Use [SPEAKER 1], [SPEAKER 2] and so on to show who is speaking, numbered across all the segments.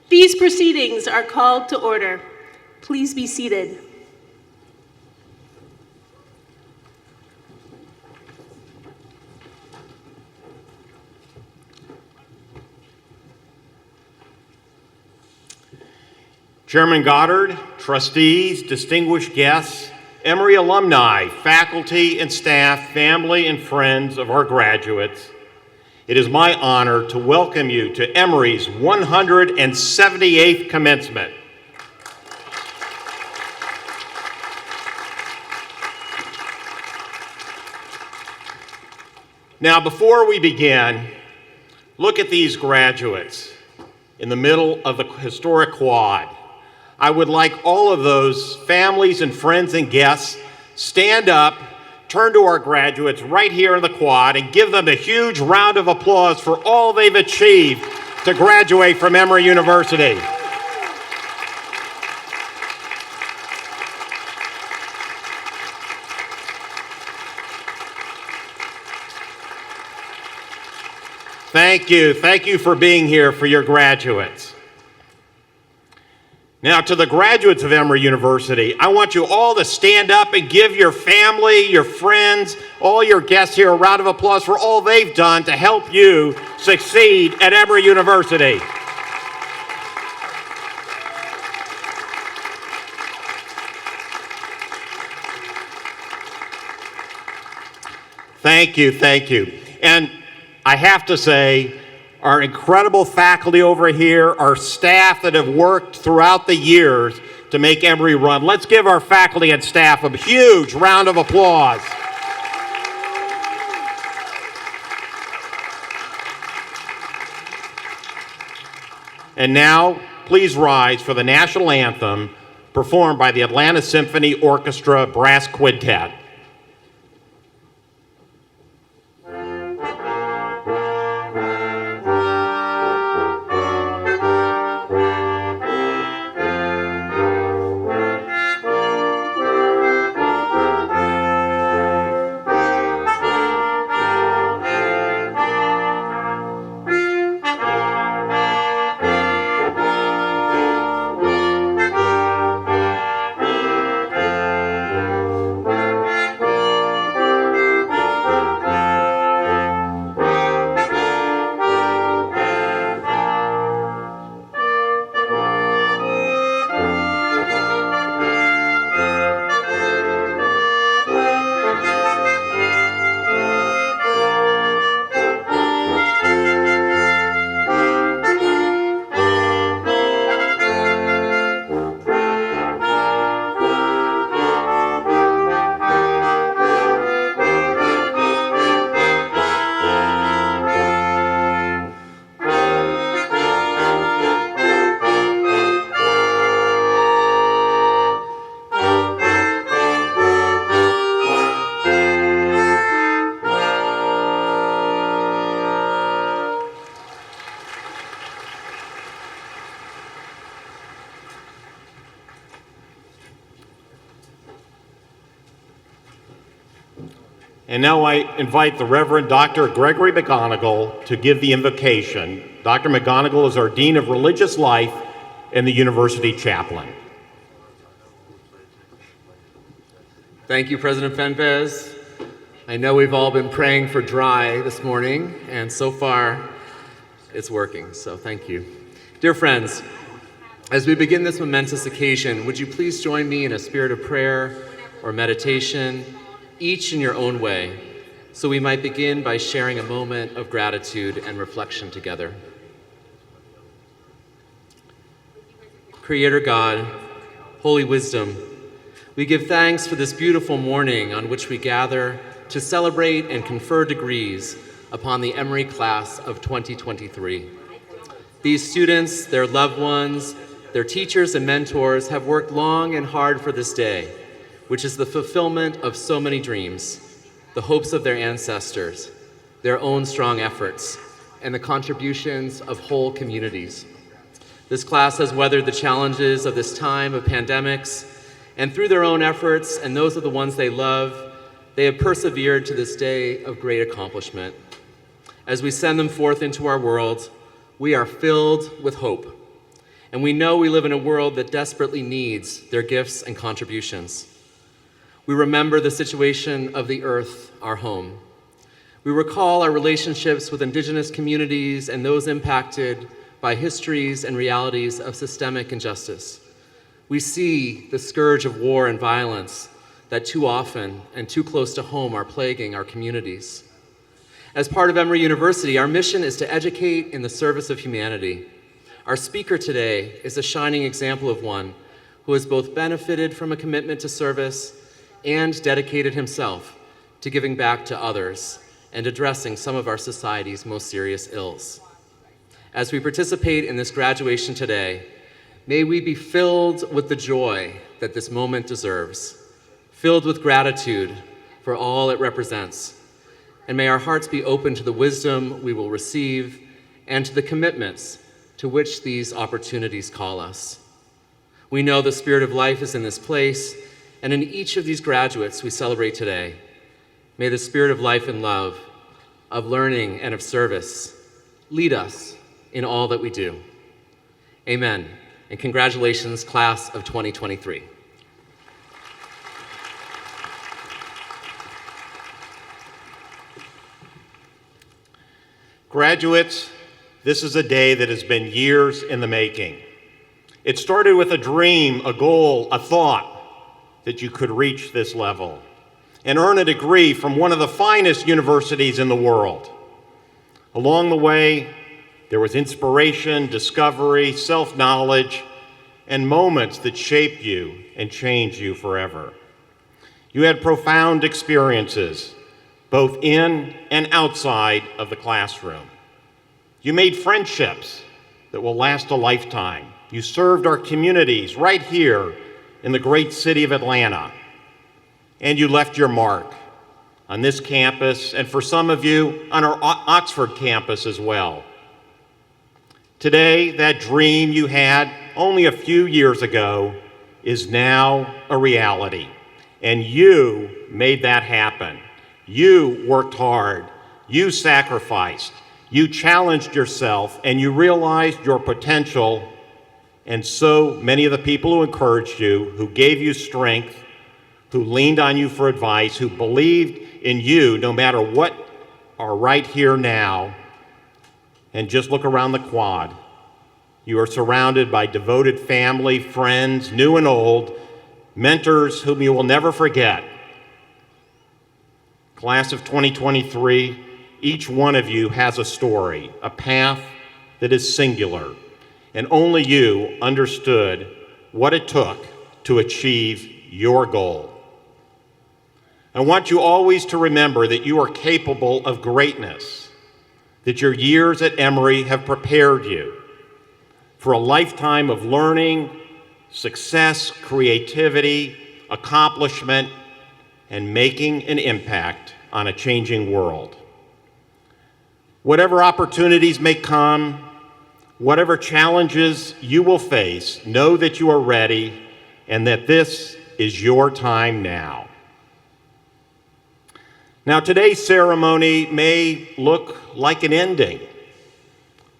[SPEAKER 1] These proceedings are called to order. Please be seated.
[SPEAKER 2] Chairman Goddard, trustees, distinguished guests, Emory alumni, faculty and staff, family and friends of our graduates, it is my honor to welcome you to Emory's 178th commencement. Now, before we begin, look at these graduates in the middle of the historic quad. I would like all of those families and friends and guests stand up, turn to our graduates right here in the quad, and give them a huge round of applause for all they've achieved to graduate from Emory University. Thank you. Thank you for being here for your graduates. Now, to the graduates of Emory University, I want you all to stand up and give your family, your friends, all your guests here a round of applause for all they've done to help you succeed at Emory University. Thank you, thank you. And I have to say, our incredible faculty over here, our staff that have worked throughout the years to make Emory run. Let's give our faculty and staff a huge round of applause. And now, please rise for the national anthem performed by the Atlanta Symphony Orchestra Brass Quintet. And now I invite the Reverend Dr. Gregory McGonigal to give the invocation. Dr. McGonigal is our Dean of Religious Life and the University Chaplain.
[SPEAKER 3] Thank you, President Fenves. I know we've all been praying for dry this morning, and so far it's working, so thank you. Dear friends, as we begin this momentous occasion, would you please join me in a spirit of prayer or meditation, each in your own way, so we might begin by sharing a moment of gratitude and reflection together. Creator God, Holy Wisdom, we give thanks for this beautiful morning on which we gather to celebrate and confer degrees upon the Emory class of 2023. These students, their loved ones, their teachers and mentors have worked long and hard for this day, which is the fulfillment of so many dreams, the hopes of their ancestors, their own strong efforts, and the contributions of whole communities. This class has weathered the challenges of this time of pandemics, and through their own efforts and those of the ones they love, they have persevered to this day of great accomplishment. As we send them forth into our world, we are filled with hope. and we know we live in a world that desperately needs their gifts and contributions. We remember the situation of the earth, our home. We recall our relationships with Indigenous communities and those impacted by histories and realities of systemic injustice. We see the scourge of war and violence that too often and too close to home are plaguing our communities. As part of Emory University, our mission is to educate in the service of humanity. Our speaker today is a shining example of one who has both benefited from a commitment to service and dedicated himself to giving back to others and addressing some of our society's most serious ills. As we participate in this graduation today, may we be filled with the joy that this moment deserves, filled with gratitude for all it represents, and may our hearts be open to the wisdom we will receive and to the commitments to which these opportunities call us. We know the Spirit of life is in this place, and in each of these graduates we celebrate today, may the Spirit of life and love, of learning and of service, lead us in all that we do. Amen, and congratulations, class of 2023.
[SPEAKER 2] Graduates, this is a day that has been years in the making. It started with a dream, a goal, a thought that you could reach this level and earn a degree from one of the finest universities in the world. Along the way, there was inspiration, discovery, self-knowledge, and moments that shaped you and changed you forever. You had profound experiences, both in and outside of the classroom. You made friendships that will last a lifetime. You served our communities right here in the great city of Atlanta. And you left your mark on this campus, and for some of you, on our Oxford campus as well. Today, that dream you had only a few years ago is now a reality, and you made that happen. You worked hard, you sacrificed, you challenged yourself, and you realized your potential, and so many of the people who encouraged you, who gave you strength, who leaned on you for advice, who believed in you no matter what, are right here now. And just look around the quad. You are surrounded by devoted family, friends, new and old, mentors whom you will never forget. Class of 2023, each one of you has a story, a path that is singular, and only you understood what it took to achieve your goal. I want you always to remember that you are capable of greatness, that your years at Emory have prepared you for a lifetime of learning, success, creativity, accomplishment, and making an impact on a changing world. Whatever opportunities may come, whatever challenges you will face, know that you are ready and that this is your time now. Now, today's ceremony may look like an ending,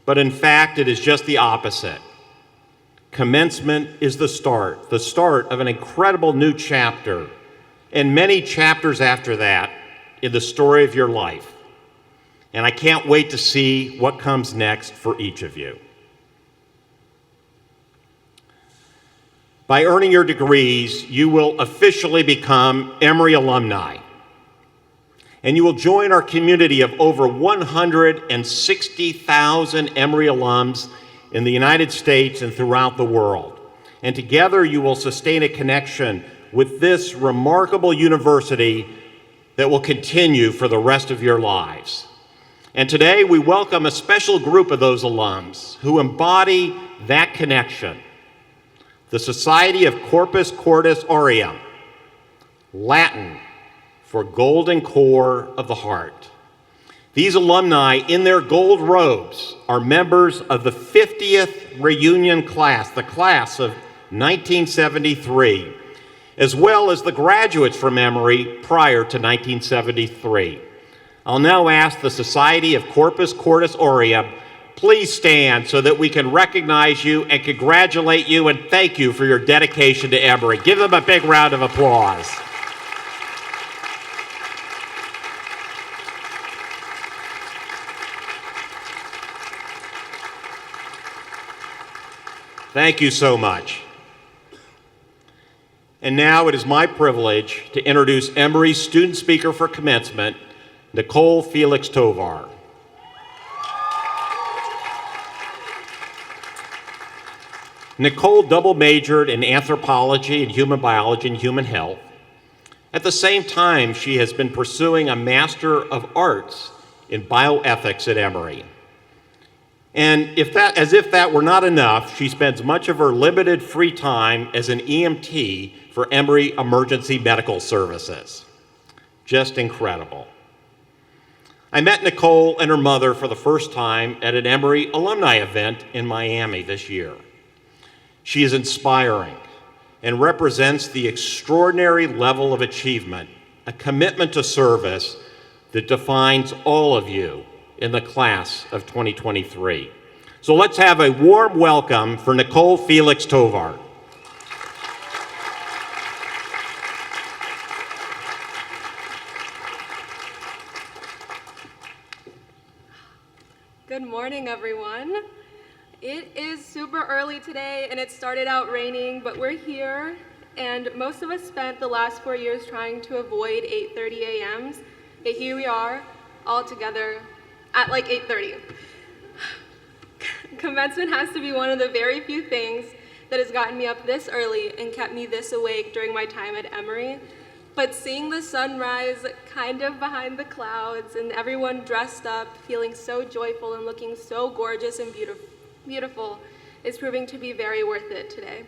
[SPEAKER 2] but in fact, it is just the opposite. Commencement is the start of an incredible new chapter, and many chapters after that in the story of your life. And I can't wait to see what comes next for each of you. By earning your degrees, you will officially become Emory alumni. And you will join our community of over 160,000 Emory alums in the United States and throughout the world. And together you will sustain a connection with this remarkable university that will continue for the rest of your lives. And today we welcome a special group of those alums who embody that connection. The Society of Corpus Cordis Aureum, Latin for golden core of the heart. These alumni in their gold robes are members of the 50th reunion class, the class of 1973, as well as the graduates from Emory prior to 1973. I'll now ask the Society of Corpus Cordis Aureum please stand so that we can recognize you and congratulate you and thank you for your dedication to Emory. Give them a big round of applause. Thank you so much. And now it is my privilege to introduce Emory's student speaker for commencement, Nicole Felix Tovar. Nicole double majored in anthropology and human biology and human health. At the same time, she has been pursuing a Master of Arts in bioethics at Emory. And as if that were not enough, she spends much of her limited free time as an EMT for Emory Emergency Medical Services. Just incredible. I met Nicole and her mother for the first time at an Emory alumni event in Miami this year. She is inspiring and represents the extraordinary level of achievement, a commitment to service that defines all of you in the class of 2023. So let's have a warm welcome for Nicole Felix Tovar.
[SPEAKER 4] Good morning, everyone. It is super early today and it started out raining, but we're here and most of us spent the last 4 years trying to avoid 8:30 a.m.s. Yet here we are all together at like 8:30. Commencement has to be one of the very few things that has gotten me up this early and kept me this awake during my time at Emory. But seeing the sunrise kind of behind the clouds and everyone dressed up, feeling so joyful and looking so gorgeous and beautiful is proving to be very worth it today.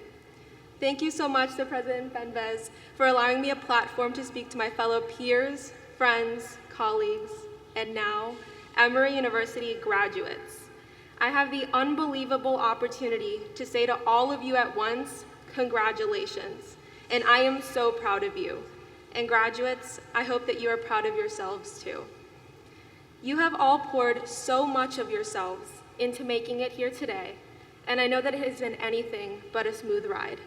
[SPEAKER 4] Thank you so much to President Benvez for allowing me a platform to speak to my fellow peers, friends, colleagues, and now Emory University graduates. I have the unbelievable opportunity to say to all of you at once, congratulations, and I am so proud of you. And graduates, I hope that you are proud of yourselves too. You have all poured so much of yourselves into making it here today, and I know that it has been anything but a smooth ride.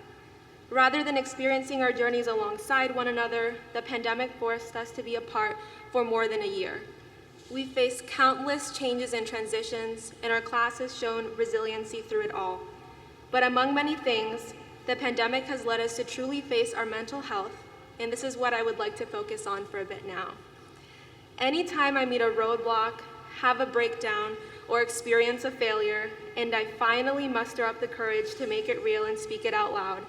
[SPEAKER 4] Rather than experiencing our journeys alongside one another, the pandemic forced us to be apart for more than a year. We faced countless changes and transitions, and our class has shown resiliency through it all. But among many things, the pandemic has led us to truly face our mental health, and this is what I would like to focus on for a bit now. Anytime I meet a roadblock, have a breakdown, or experience a failure, and I finally muster up the courage to make it real and speak it out loud,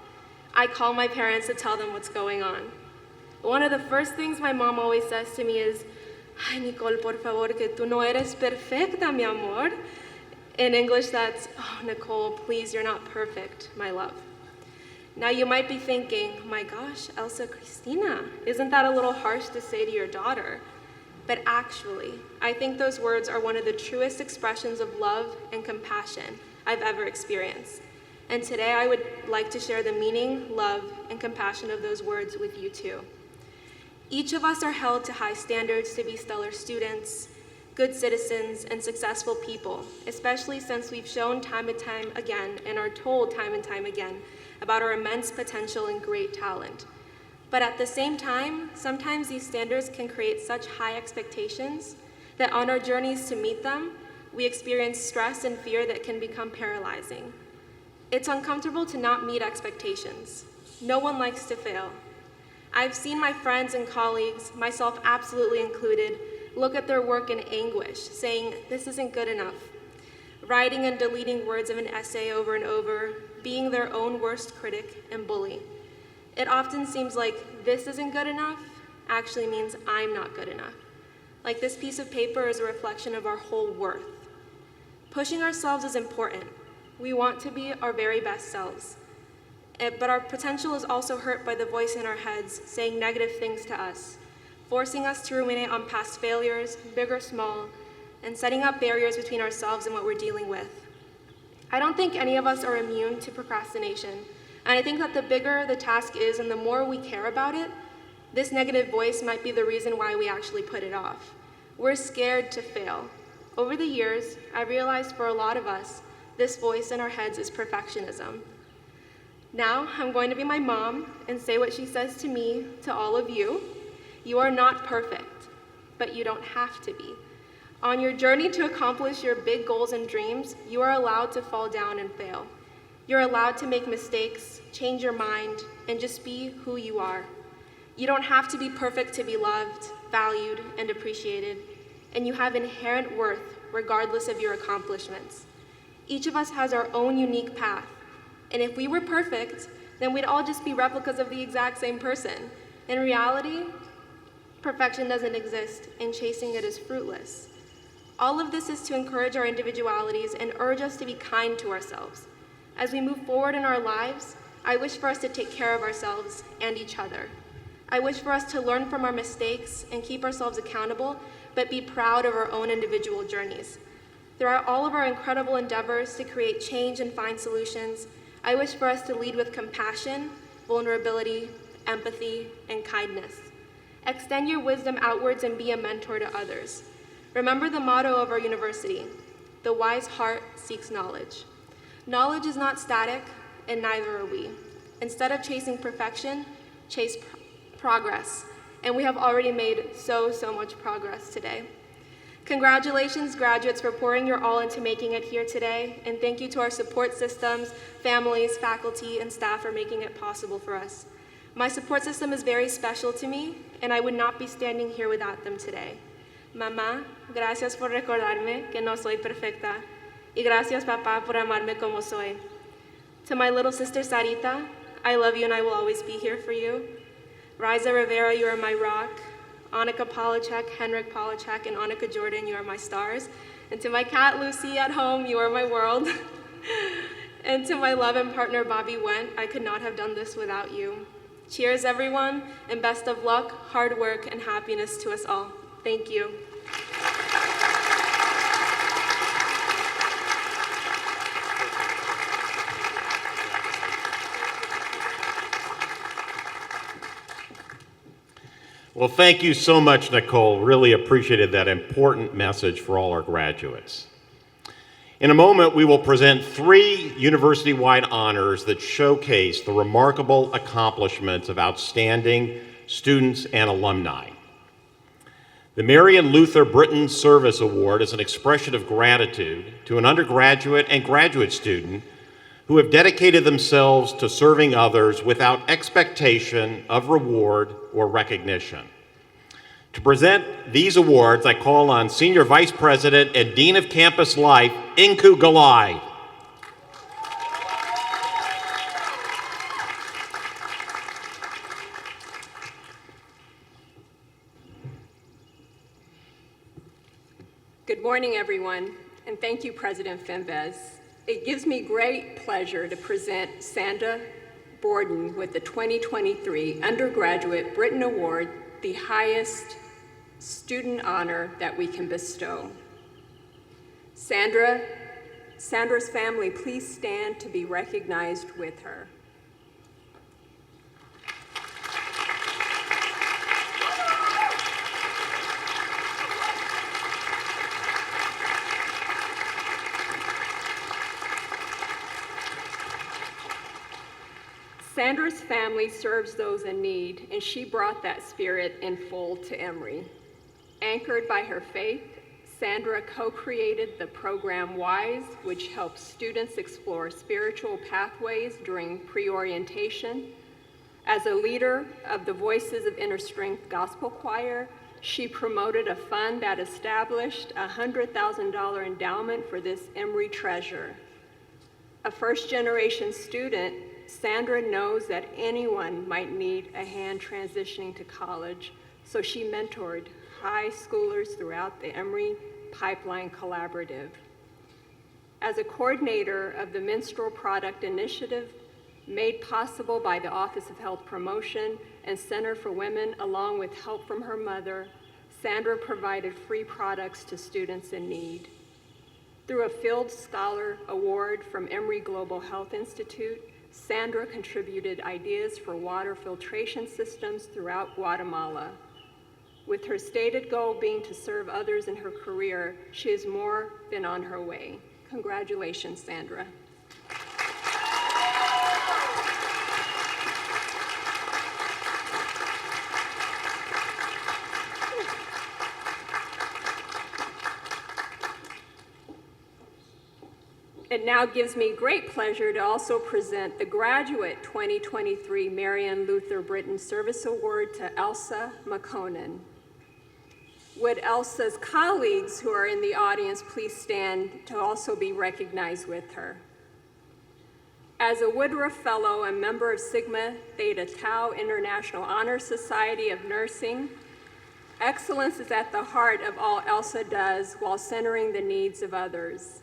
[SPEAKER 4] I call my parents to tell them what's going on. One of the first things my mom always says to me is, "Ay, Nicole, por favor, que tú no eres perfecta, mi amor." In English, that's, "Oh, Nicole, please, you're not perfect, my love." Now you might be thinking, my gosh, Elsa Cristina, isn't that a little harsh to say to your daughter? But actually, I think those words are one of the truest expressions of love and compassion I've ever experienced. And today I would like to share the meaning, love, and compassion of those words with you too. Each of us are held to high standards to be stellar students, good citizens, and successful people, especially since we've shown time and time again and are told time and time again about our immense potential and great talent. But at the same time, sometimes these standards can create such high expectations that on our journeys to meet them, we experience stress and fear that can become paralyzing. It's uncomfortable to not meet expectations. No one likes to fail. I've seen my friends and colleagues, myself absolutely included, look at their work in anguish, saying, "This isn't good enough." Writing and deleting words of an essay over and over, being their own worst critic and bully. It often seems like this isn't good enough actually means I'm not good enough. Like this piece of paper is a reflection of our whole worth. Pushing ourselves is important. We want to be our very best selves. But our potential is also hurt by the voice in our heads saying negative things to us, forcing us to ruminate on past failures, big or small, and setting up barriers between ourselves and what we're dealing with. I don't think any of us are immune to procrastination, and I think that the bigger the task is and the more we care about it, this negative voice might be the reason why we actually put it off. We're scared to fail. Over the years, I realized for a lot of us, this voice in our heads is perfectionism. Now, I'm going to be my mom and say what she says to me, to all of you. You are not perfect, but you don't have to be. On your journey to accomplish your big goals and dreams, you are allowed to fall down and fail. You're allowed to make mistakes, change your mind, and just be who you are. You don't have to be perfect to be loved, valued, and appreciated, and you have inherent worth regardless of your accomplishments. Each of us has our own unique path, and if we were perfect, then we'd all just be replicas of the exact same person. In reality, perfection doesn't exist, and chasing it is fruitless. All of this is to encourage our individualities and urge us to be kind to ourselves. As we move forward in our lives, I wish for us to take care of ourselves and each other. I wish for us to learn from our mistakes and keep ourselves accountable, but be proud of our own individual journeys. Throughout all of our incredible endeavors to create change and find solutions, I wish for us to lead with compassion, vulnerability, empathy, and kindness. Extend your wisdom outwards and be a mentor to others. Remember the motto of our university: the wise heart seeks knowledge. Knowledge is not static, and neither are we. Instead of chasing perfection, chase progress. And we have already made so much progress today. Congratulations, graduates, for pouring your all into making it here today. And thank you to our support systems, families, faculty, and staff for making it possible for us. My support system is very special to me, and I would not be standing here without them today. Mamá, gracias por recordarme que no soy perfecta. Y gracias, papá, por amarme como soy. To my little sister, Sarita, I love you and I will always be here for you. Riza Rivera, you are my rock. Annika Polachek, Henrik Polachek, and Annika Jordan, you are my stars. And to my cat, Lucy, at home, you are my world. And to my love and partner, Bobby Went, I could not have done this without you. Cheers, everyone, and best of luck, hard work, and happiness to us all. Thank you.
[SPEAKER 2] Well, thank you so much, Nicole. Really appreciated that important message for all our graduates. In a moment, we will present 3 university-wide honors that showcase the remarkable accomplishments of outstanding students and alumni. The Marion Luther Britton Service Award is an expression of gratitude to an undergraduate and graduate student who have dedicated themselves to serving others without expectation of reward or recognition. To present these awards, I call on Senior Vice President and Dean of Campus Life, Inku Galai.
[SPEAKER 5] Good morning, everyone, and thank you, President Fembez. It gives me great pleasure to present Sandra Borden with the 2023 Undergraduate Britton Award, the highest student honor that we can bestow. Sandra's family, please stand to be recognized with her. Sandra's family serves those in need, and she brought that spirit in full to Emory. Anchored by her faith, Sandra co-created the program WISE, which helps students explore spiritual pathways during pre-orientation. As a leader of the Voices of Inner Strength Gospel Choir, she promoted a fund that established a $100,000 endowment for this Emory treasure. A first-generation student, Sandra knows that anyone might need a hand transitioning to college, so she mentored high schoolers throughout the Emory Pipeline Collaborative. As a coordinator of the Menstrual Product Initiative, made possible by the Office of Health Promotion and Center for Women, along with help from her mother, Sandra provided free products to students in need. Through a Field Scholar Award from Emory Global Health Institute, Sandra contributed ideas for water filtration systems throughout Guatemala. With her stated goal being to serve others in her career, she is more than on her way. Congratulations, Sandra. It now gives me great pleasure to also present the Graduate 2023 Marian Luther Britton Service Award to Elsa McConan. Would Elsa's colleagues who are in the audience please stand to also be recognized with her? As a Woodruff Fellow and member of Sigma Theta Tau International Honor Society of Nursing, excellence is at the heart of all Elsa does while centering the needs of others.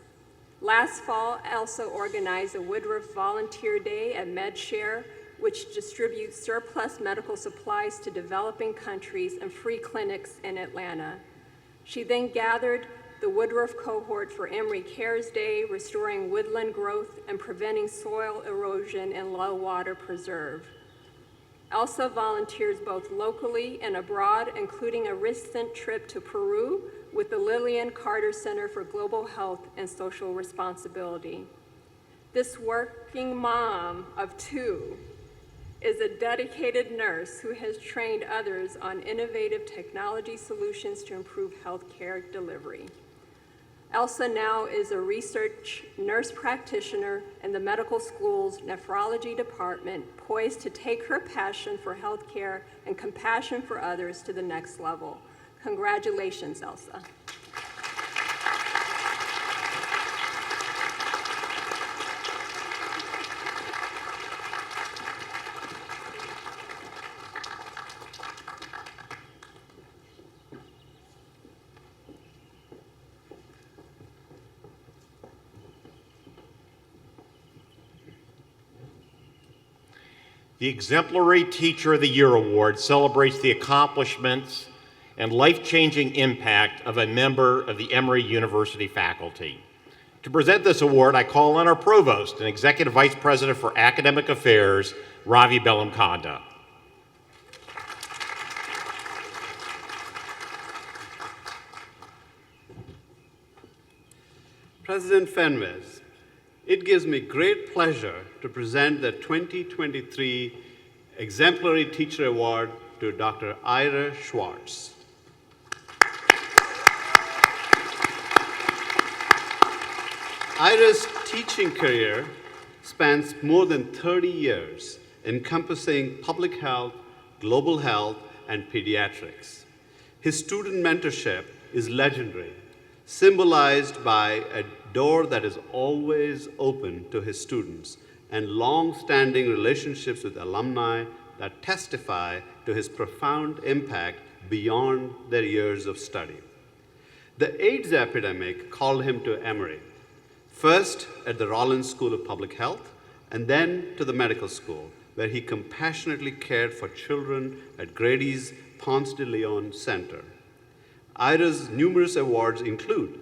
[SPEAKER 5] Last fall, Elsa organized a Woodruff Volunteer Day at MedShare, which distributes surplus medical supplies to developing countries and free clinics in Atlanta. She then gathered the Woodruff cohort for Emory Cares Day, restoring woodland growth and preventing soil erosion in low water preserve. Elsa volunteers both locally and abroad, including a recent trip to Peru with the Lillian Carter Center for Global Health and Social Responsibility. This working mom of two is a dedicated nurse who has trained others on innovative technology solutions to improve healthcare delivery. Elsa now is a research nurse practitioner in the medical school's nephrology department, poised to take her passion for healthcare and compassion for others to the next level. Congratulations, Elsa.
[SPEAKER 2] The Exemplary Teacher of the Year Award celebrates the accomplishments and life-changing impact of a member of the Emory University faculty. To present this award, I call on our Provost and Executive Vice President for Academic Affairs, Ravi Bellamkonda.
[SPEAKER 6] President Fenves, it gives me great pleasure to present the 2023 Exemplary Teacher Award to Dr. Ira Schwartz. Ira's teaching career spans more than 30 years, encompassing public health, global health, and pediatrics. His student mentorship is legendary, symbolized by a door that is always open to his students and long-standing relationships with alumni that testify to his profound impact beyond their years of study. The AIDS epidemic called him to Emory, first at the Rollins School of Public Health, and then to the medical school, where he compassionately cared for children at Grady's Ponce de Leon Center. Ira's numerous awards include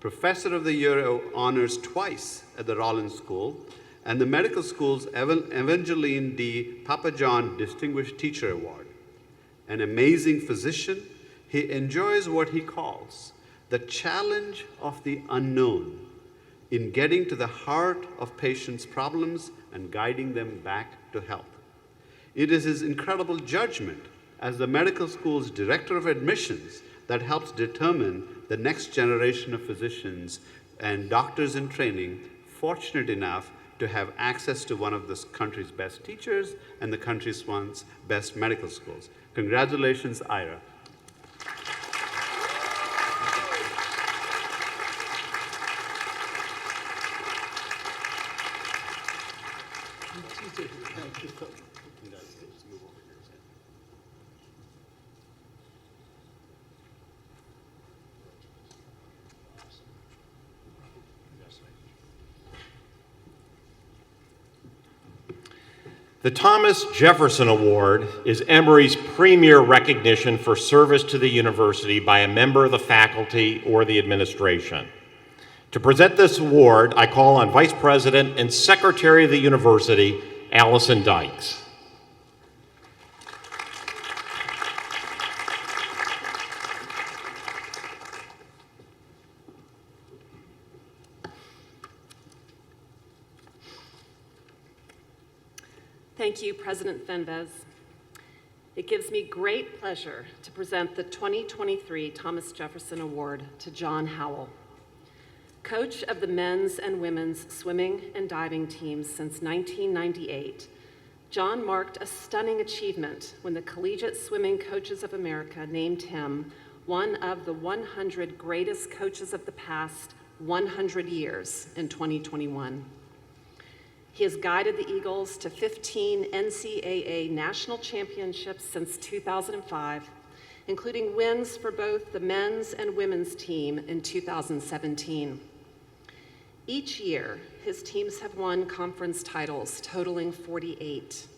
[SPEAKER 6] Professor of the Year honors twice at the Rollins School, and the medical school's Evangeline D. Papajohn Distinguished Teacher Award. An amazing physician, he enjoys what he calls the challenge of the unknown in getting to the heart of patients' problems and guiding them back to health. It is his incredible judgment as the medical school's director of admissions that helps determine the next generation of physicians and doctors in training fortunate enough to have access to one of this country's best teachers and the country's best medical schools. Congratulations, Ira.
[SPEAKER 2] The Thomas Jefferson Award is Emory's premier recognition for service to the university by a member of the faculty or the administration. To present this award, I call on Vice President and Secretary of the University, Allison Dykes.
[SPEAKER 7] Thank you, President Fenves. It gives me great pleasure to present the 2023 Thomas Jefferson Award to John Howell. Coach of the men's and women's swimming and diving teams since 1998, John marked a stunning achievement when the Collegiate Swimming Coaches of America named him one of the 100 greatest coaches of the past 100 years in 2021. He has guided the Eagles to 15 NCAA national championships since 2005, including wins for both the men's and women's team in 2017. Each year, his teams have won conference titles totaling 48.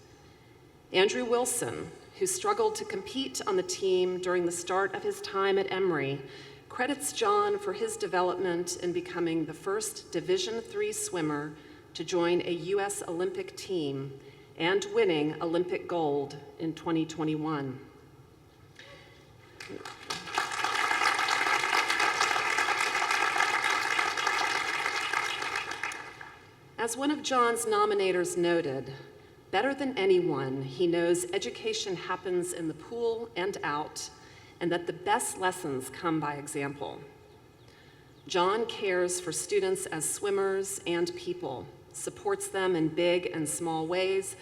[SPEAKER 7] Andrew Wilson, who struggled to compete on the team during the start of his time at Emory, credits John for his development in becoming the first Division III swimmer to join a U.S. Olympic team and winning Olympic gold in 2021. As one of John's nominators noted, better than anyone, he knows education happens in the pool and out, and that the best lessons come by example. John cares for students as swimmers and people, supports them in big and small ways,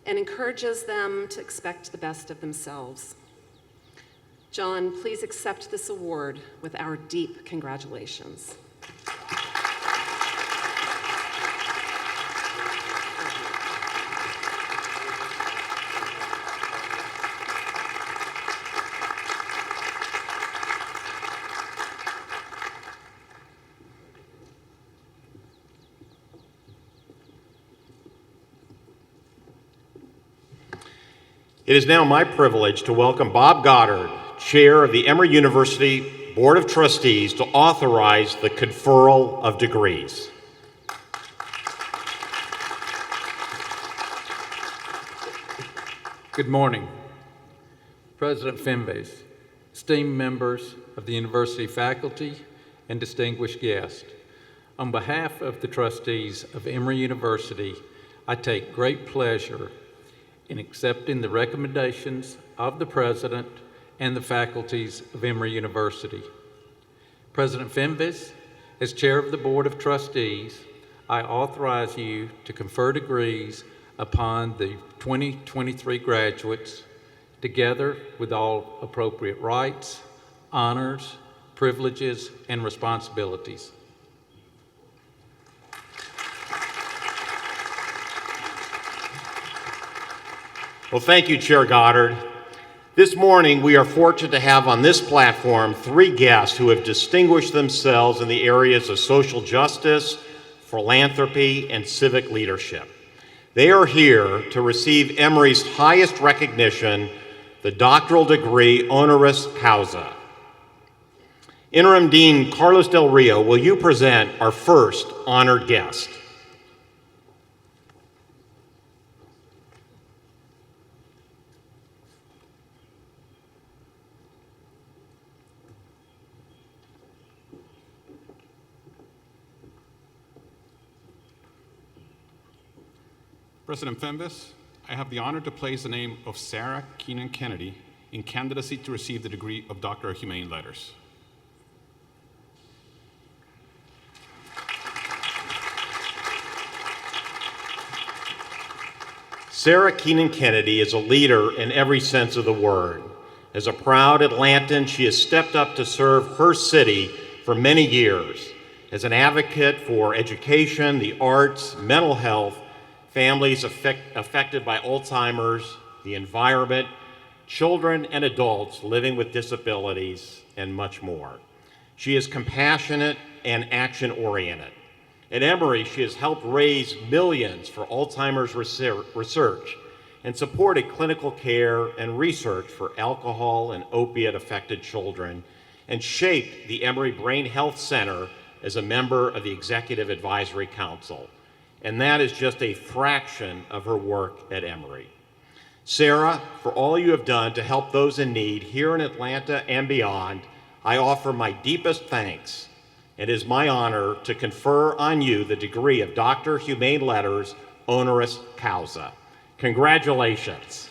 [SPEAKER 7] and encourages them to expect the best of themselves. John, please accept this award with our deep congratulations.
[SPEAKER 2] It is now my privilege to welcome Bob Goddard, Chair of the Emory University Board of Trustees, to authorize the conferral of degrees.
[SPEAKER 8] Good morning, President Fenves, esteemed members of the university faculty, and distinguished guests. On behalf of the trustees of Emory University, I take great pleasure in accepting the recommendations of the President and the faculties of Emory University. President Fenves, as Chair of the Board of Trustees, I authorize you to confer degrees upon the 2023 graduates, together with all appropriate rights, honors, privileges, and responsibilities.
[SPEAKER 2] Well, thank you, Chair Goddard. This morning, we are fortunate to have on this platform three guests who have distinguished themselves in the areas of social justice, philanthropy, and civic leadership. They are here to receive Emory's highest recognition, the doctoral degree honoris causa. Interim Dean Carlos Del Rio, will you present our first honored guest?
[SPEAKER 9] President Fenves, I have the honor to place the name of Sarah Keenan Kennedy in candidacy to receive the degree of Doctor of Humane Letters.
[SPEAKER 2] Sarah Keenan Kennedy is a leader in every sense of the word. As a proud Atlantan, she has stepped up to serve her city for many years as an advocate for education, the arts, mental health, families affected by Alzheimer's, the environment, children and adults living with disabilities, and much more. She is compassionate and action-oriented. At Emory, she has helped raise millions for Alzheimer's research and supported clinical care and research for alcohol and opiate-affected children, and shaped the Emory Brain Health Center as a member of the Executive Advisory Council. And that is just a fraction of her work at Emory. Sarah, for all you have done to help those in need here in Atlanta and beyond, I offer my deepest thanks. It is my honor to confer on you the degree of Doctor of Humane Letters honoris causa. Congratulations.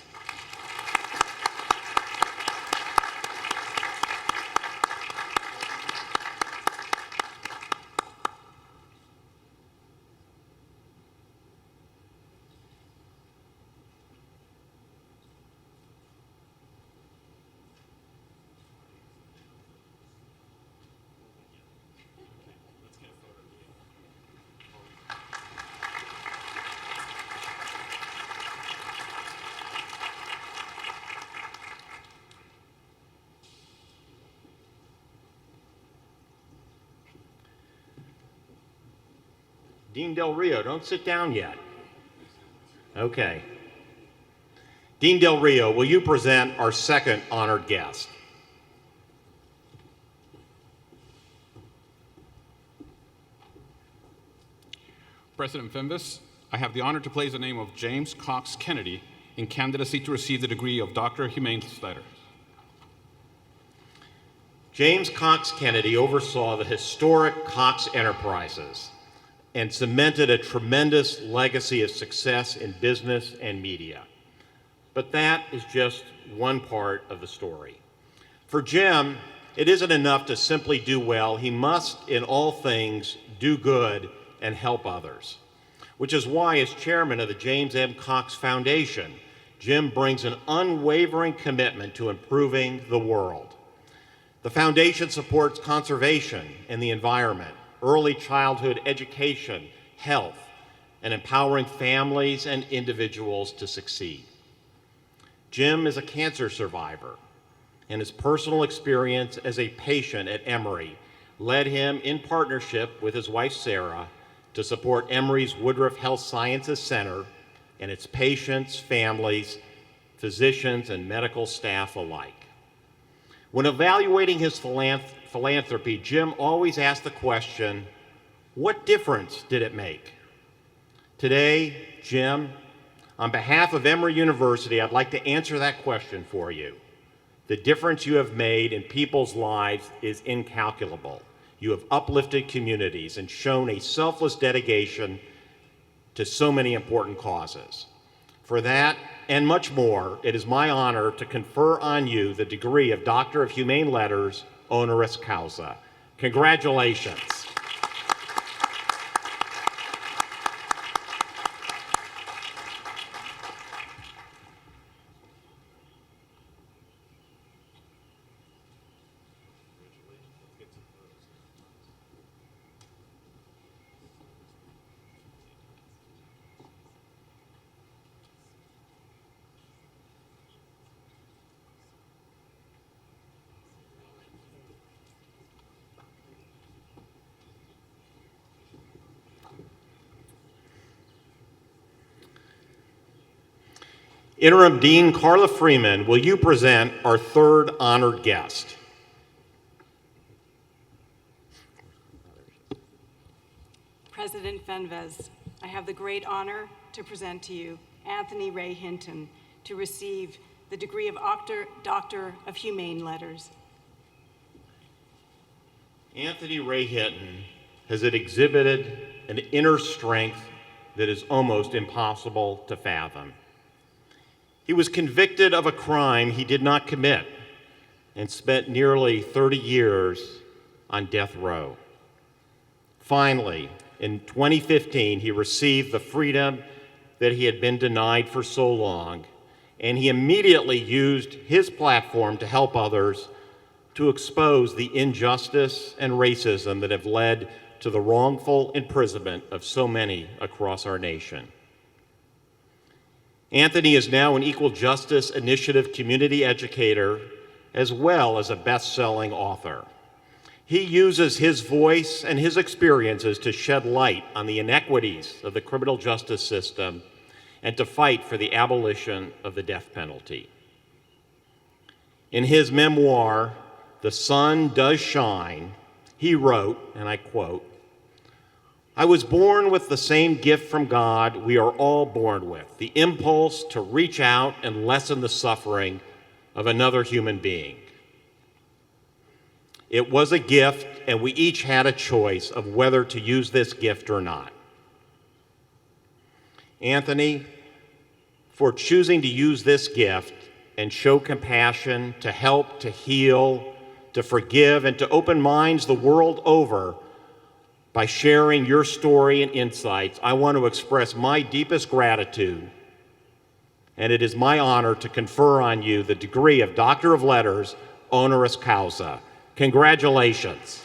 [SPEAKER 2] Dean Del Rio, don't sit down yet. Okay. Dean Del Rio, will you present our second honored guest?
[SPEAKER 9] President Fembus, I have the honor to place the name of James Cox Kennedy in candidacy to receive the degree of Doctor of Humane Letters.
[SPEAKER 2] James Cox Kennedy oversaw the historic Cox Enterprises and cemented a tremendous legacy of success in business and media. But that is just one part of the story. For Jim, it isn't enough to simply do well. He must, in all things, do good and help others, which is why, as chairman of the James M. Cox Foundation, Jim brings an unwavering commitment to improving the world. The foundation supports conservation and the environment, early childhood education, health, and empowering families and individuals to succeed. Jim is a cancer survivor, and his personal experience as a patient at Emory led him, in partnership with his wife Sarah, to support Emory's Woodruff Health Sciences Center and its patients, families, physicians, and medical staff alike. When evaluating his philanthropy, Jim always asked the question, what difference did it make? Today, Jim, on behalf of Emory University, I'd like to answer that question for you. The difference you have made in people's lives is incalculable. You have uplifted communities and shown a selfless dedication to so many important causes. For that and much more, it is my honor to confer on you the degree of Doctor of Humane Letters, honoris causa. Congratulations. Interim Dean Carla Freeman, will you present our third honored guest?
[SPEAKER 10] President Fenves, I have the great honor to present to you Anthony Ray Hinton to receive the degree of Doctor of Humane Letters.
[SPEAKER 2] Anthony Ray Hinton has exhibited an inner strength that is almost impossible to fathom. He was convicted of a crime he did not commit and spent nearly 30 years on death row. Finally, in 2015, he received the freedom that he had been denied for so long, and he immediately used his platform to help others to expose the injustice and racism that have led to the wrongful imprisonment of so many across our nation. Anthony is now an Equal Justice Initiative community educator as well as a best-selling author. He uses his voice and his experiences to shed light on the inequities of the criminal justice system and to fight for the abolition of the death penalty. In his memoir, The Sun Does Shine, he wrote, and I quote, "I was born with the same gift from God we are all born with, the impulse to reach out and lessen the suffering of another human being. It was a gift, and we each had a choice of whether to use this gift or not." Anthony, for choosing to use this gift and show compassion, to help, to heal, to forgive, and to open minds the world over by sharing your story and insights. I want to express my deepest gratitude, and it is my honor to confer on you the degree of Doctor of Letters, honoris causa. Congratulations.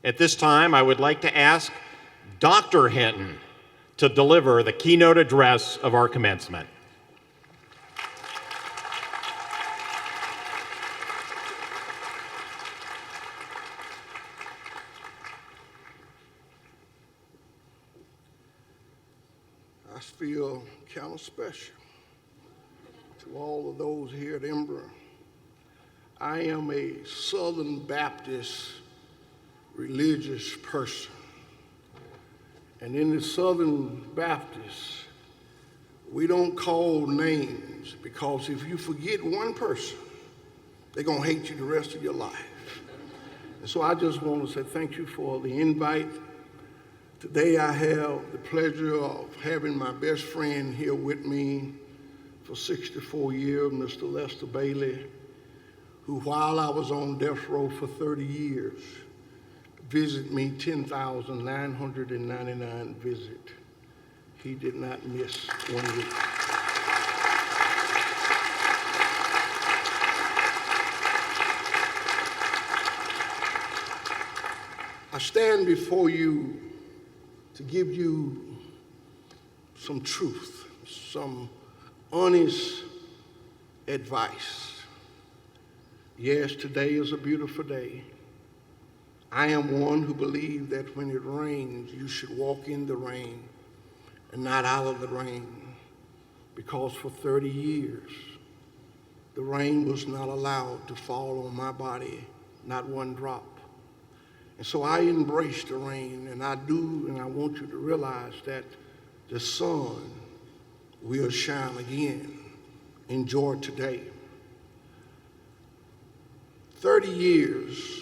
[SPEAKER 2] At this time, I would like to ask Dr. Hinton to deliver the keynote address of our commencement.
[SPEAKER 11] I feel kind of special to all of those here at Emory. I am a Southern Baptist religious person. And in the Southern Baptist, we don't call names, because if you forget one person, they're going to hate you the rest of your life. And so I just want to say thank you for the invite. Today I have the pleasure of having my best friend here with me for 64 years, Mr. Lester Bailey, who, while I was on death row for 30 years, visited me 10,999 visits. He did not miss 1 week. I stand before you to give you some truth, some honest advice. Yes, today is a beautiful day. I am one who believes that when it rains, you should walk in the rain and not out of the rain, because for 30 years, the rain was not allowed to fall on my body, not one drop. And so I embrace the rain, and I do, and I want you to realize that the sun will shine again. Enjoy today. 30 years,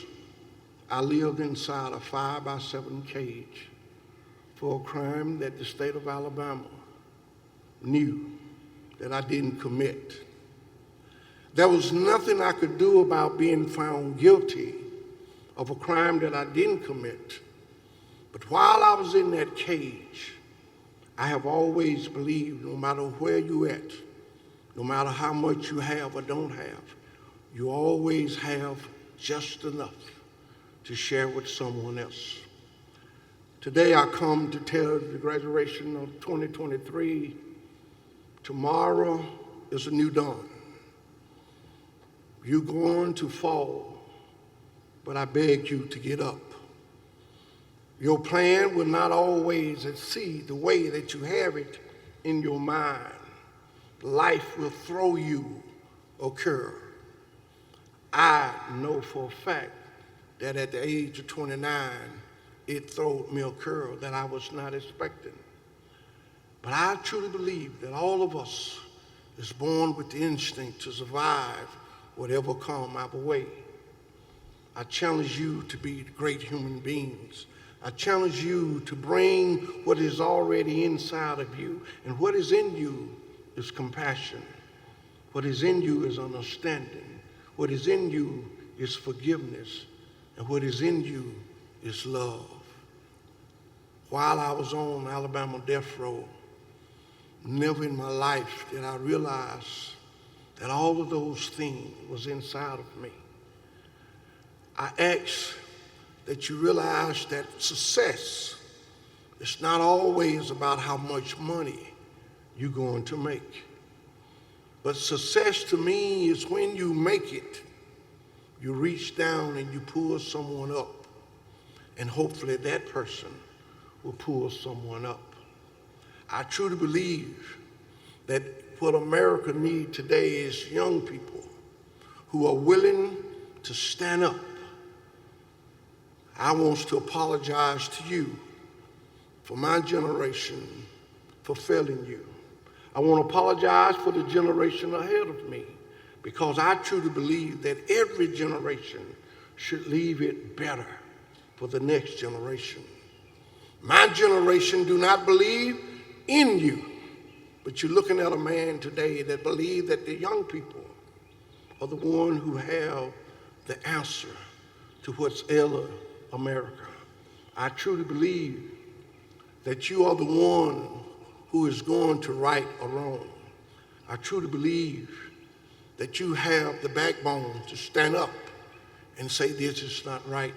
[SPEAKER 11] I lived inside a 5x7 cage for a crime that the state of Alabama knew that I didn't commit. There was nothing I could do about being found guilty of a crime that I didn't commit. But while I was in that cage, I have always believed no matter where you're at, no matter how much you have or don't have, you always have just enough to share with someone else. Today I come to tell the graduation of 2023, tomorrow is a new dawn. You're going to fall, but I beg you to get up. Your plan will not always exceed the way that you have it in your mind. Life will throw you a curve. I know for a fact that at the age of 29, it threw me a curve that I was not expecting. But I truly believe that all of us is born with the instinct to survive whatever comes our way. I challenge you to be great human beings. I challenge you to bring what is already inside of you. And what is in you is compassion. What is in you is understanding. What is in you is forgiveness. And what is in you is love. While I was on Alabama death row, never in my life did I realize that all of those things was inside of me. I ask that you realize that success is not always about how much money you're going to make. But success to me is when you make it, You reach down and you pull someone up, and hopefully that person will pull someone up. I truly believe that what America needs today is young people who are willing to stand up. I want to apologize to you for my generation for failing you. I want to apologize for the generation ahead of me, because I truly believe that every generation should leave it better for the next generation. My generation do not believe in you, but you're looking at a man today that believes that the young people are the one who have the answer to what's ailing America. I truly believe that you are the one who is going to right or wrong. I truly believe that you have the backbone to stand up and say this is not right.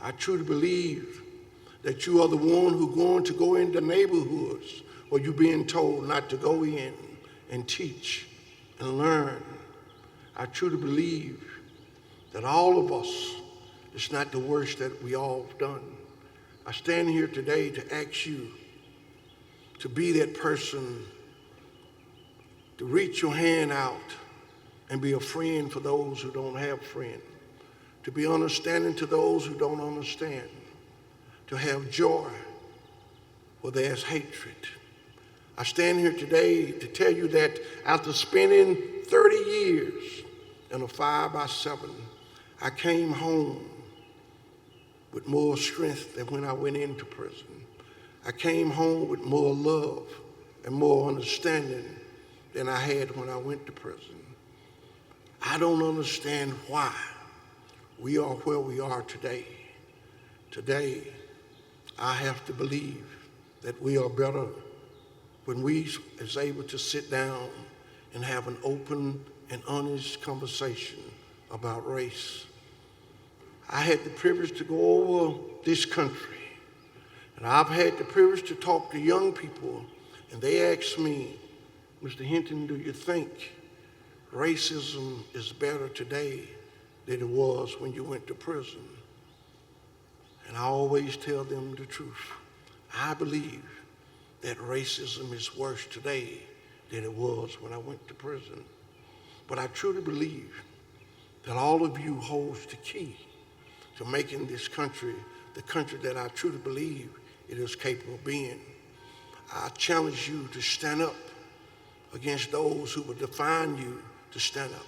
[SPEAKER 11] I truly believe that you are the one who's going to go into neighborhoods where you're being told not to go in and teach and learn. I truly believe that all of us, it's not the worst that we all have done. I stand here today to ask you to be that person, to reach your hand out and be a friend for those who don't have friends, to be understanding to those who don't understand, to have joy where there's hatred. I stand here today to tell you that after spending 30 years in a 5x7, I came home with more strength than when I went into prison. I came home with more love and more understanding than I had when I went to prison. I don't understand why we are where we are today. Today, I have to believe that we are better when we is able to sit down and have an open and honest conversation about race. I had the privilege to go over this country, and I've had the privilege to talk to young people, and they ask me, Mr. Hinton, do you think racism is better today than it was when you went to prison? And I always tell them the truth. I believe that racism is worse today than it was when I went to prison. But I truly believe that all of you holds the key to making this country the country that I truly believe it is capable of being. I challenge you to stand up against those who will define you to stand up.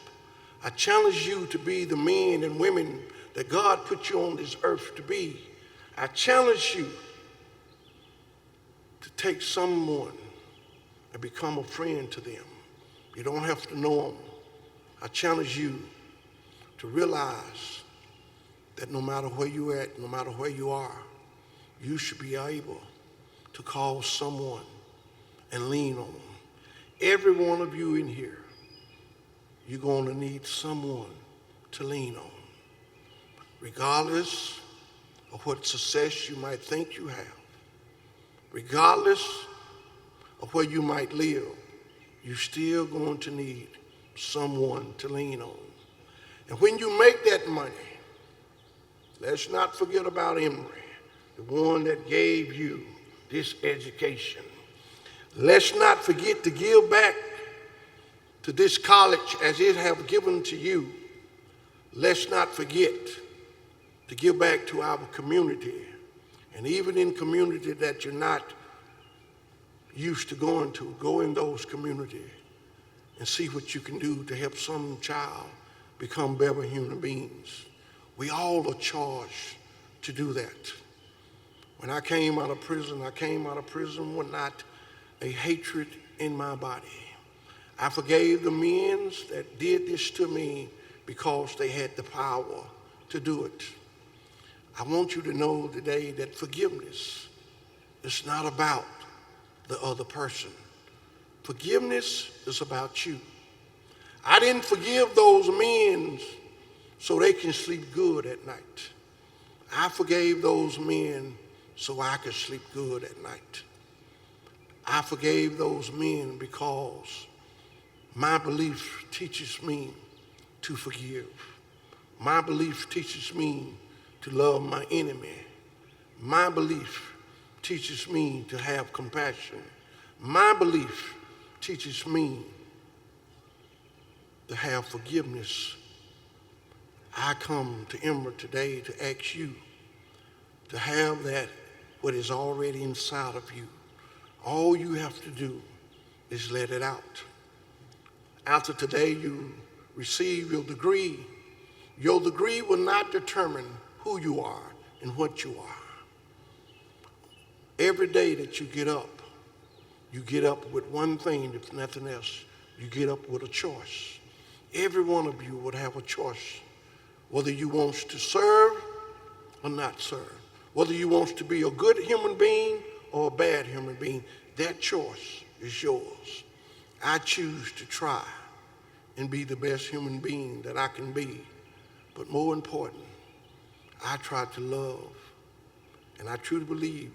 [SPEAKER 11] I challenge you to be the men and women that God put you on this earth to be. I challenge you to take someone and become a friend to them. You don't have to know them. I challenge you to realize that no matter where you're at, no matter where you are, you should be able to call someone and lean on them. Every one of you in here, you're going to need someone to lean on. Regardless of what success you might think you have, regardless of where you might live, you're still going to need someone to lean on. And when you make that money, let's not forget about Emory, the one that gave you this education. Let's not forget to give back to this college as it have given to you. Let's not forget to give back to our community, and even in community that you're not used to going to, go in those communities and see what you can do to help some child become better human beings. We all are charged to do that. When I came out of prison with not a hatred in my body. I forgave the men that did this to me because they had the power to do it. I want you to know today that forgiveness is not about the other person. Forgiveness is about you. I didn't forgive those men so they can sleep good at night. I forgave those men so I could sleep good at night. I forgave those men because my belief teaches me to forgive. My belief teaches me to love my enemy. My belief teaches me to have compassion. My belief teaches me to have forgiveness. I come to Emory today to ask you to have that what is already inside of you. All you have to do is let it out. After today you receive your degree. Your degree will not determine who you are and what you are. Every day that you get up with one thing, if nothing else. You get up with a choice. Every one of you would have a choice, whether you want to serve or not serve, whether you want to be a good human being or a bad human being. That choice is yours. I choose to try and be the best human being that I can be. But more important, I try to love. And I truly believe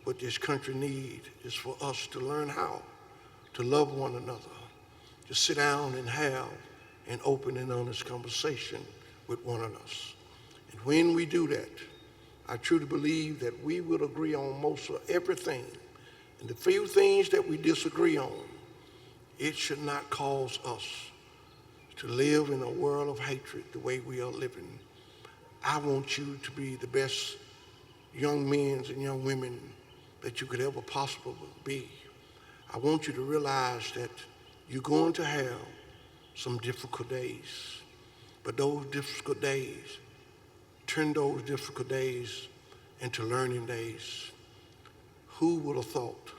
[SPEAKER 11] what this country needs is for us to learn how to love one another, to sit down and have an open and honest conversation with one another. And when we do that, I truly believe that we will agree on most of everything. And the few things that we disagree on, it should not cause us to live in a world of hatred the way we are living. I want you to be the best young men and young women that you could ever possibly be. I want you to realize that you're going to have some difficult days, but those difficult days, turn those difficult days into learning days. Who would have thought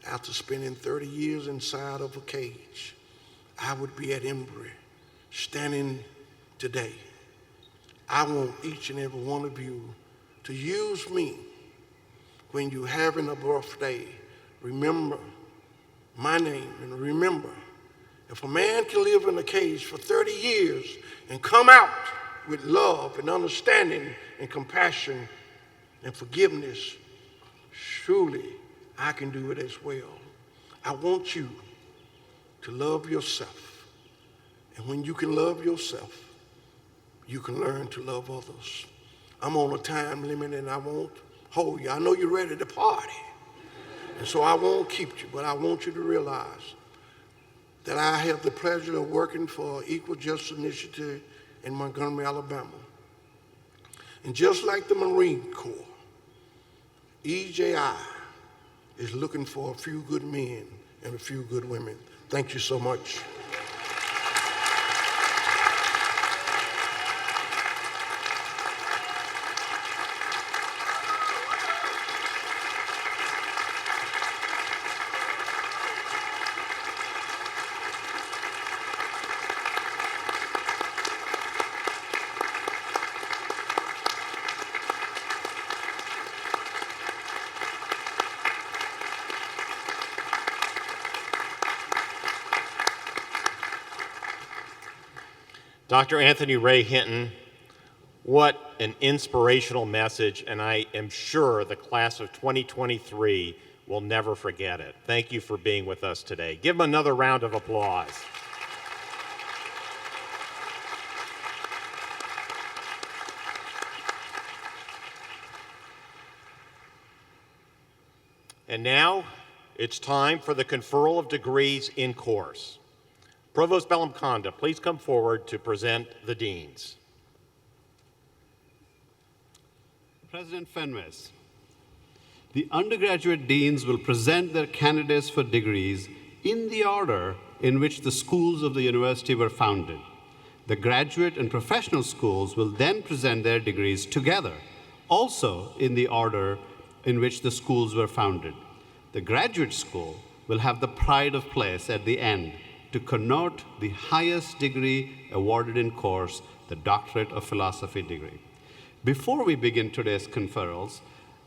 [SPEAKER 11] after spending 30 years inside of a cage, I would be at Emory standing today. I want each and every one of you to use me when you're having a birthday. Remember my name, and remember, if a man can live in a cage for 30 years and come out with love and understanding and compassion and forgiveness, surely I can do it as well. I want you to love yourself. And when you can love yourself, you can learn to love others. I'm on a time limit and I won't hold you. I know you're ready to party. And so I won't keep you, but I want you to realize that I have the pleasure of working for Equal Justice Initiative in Montgomery, Alabama. And just like the Marine Corps, EJI is looking for a few good men and a few good women. Thank you so much.
[SPEAKER 2] Dr. Anthony Ray Hinton, what an inspirational message, and I am sure the class of 2023 will never forget it. Thank you for being with us today. Give him another round of applause. And now it's time for the conferral of degrees in course. Provost Bellamconda, please come forward to present the deans.
[SPEAKER 6] President Fenves, the undergraduate deans will present their candidates for degrees in the order in which the schools of the university were founded. The graduate and professional schools will then present their degrees together, also in the order in which the schools were founded. The graduate school will have the pride of place at the end to connote the highest degree awarded in course, the Doctorate of Philosophy degree. Before we begin today's conferrals,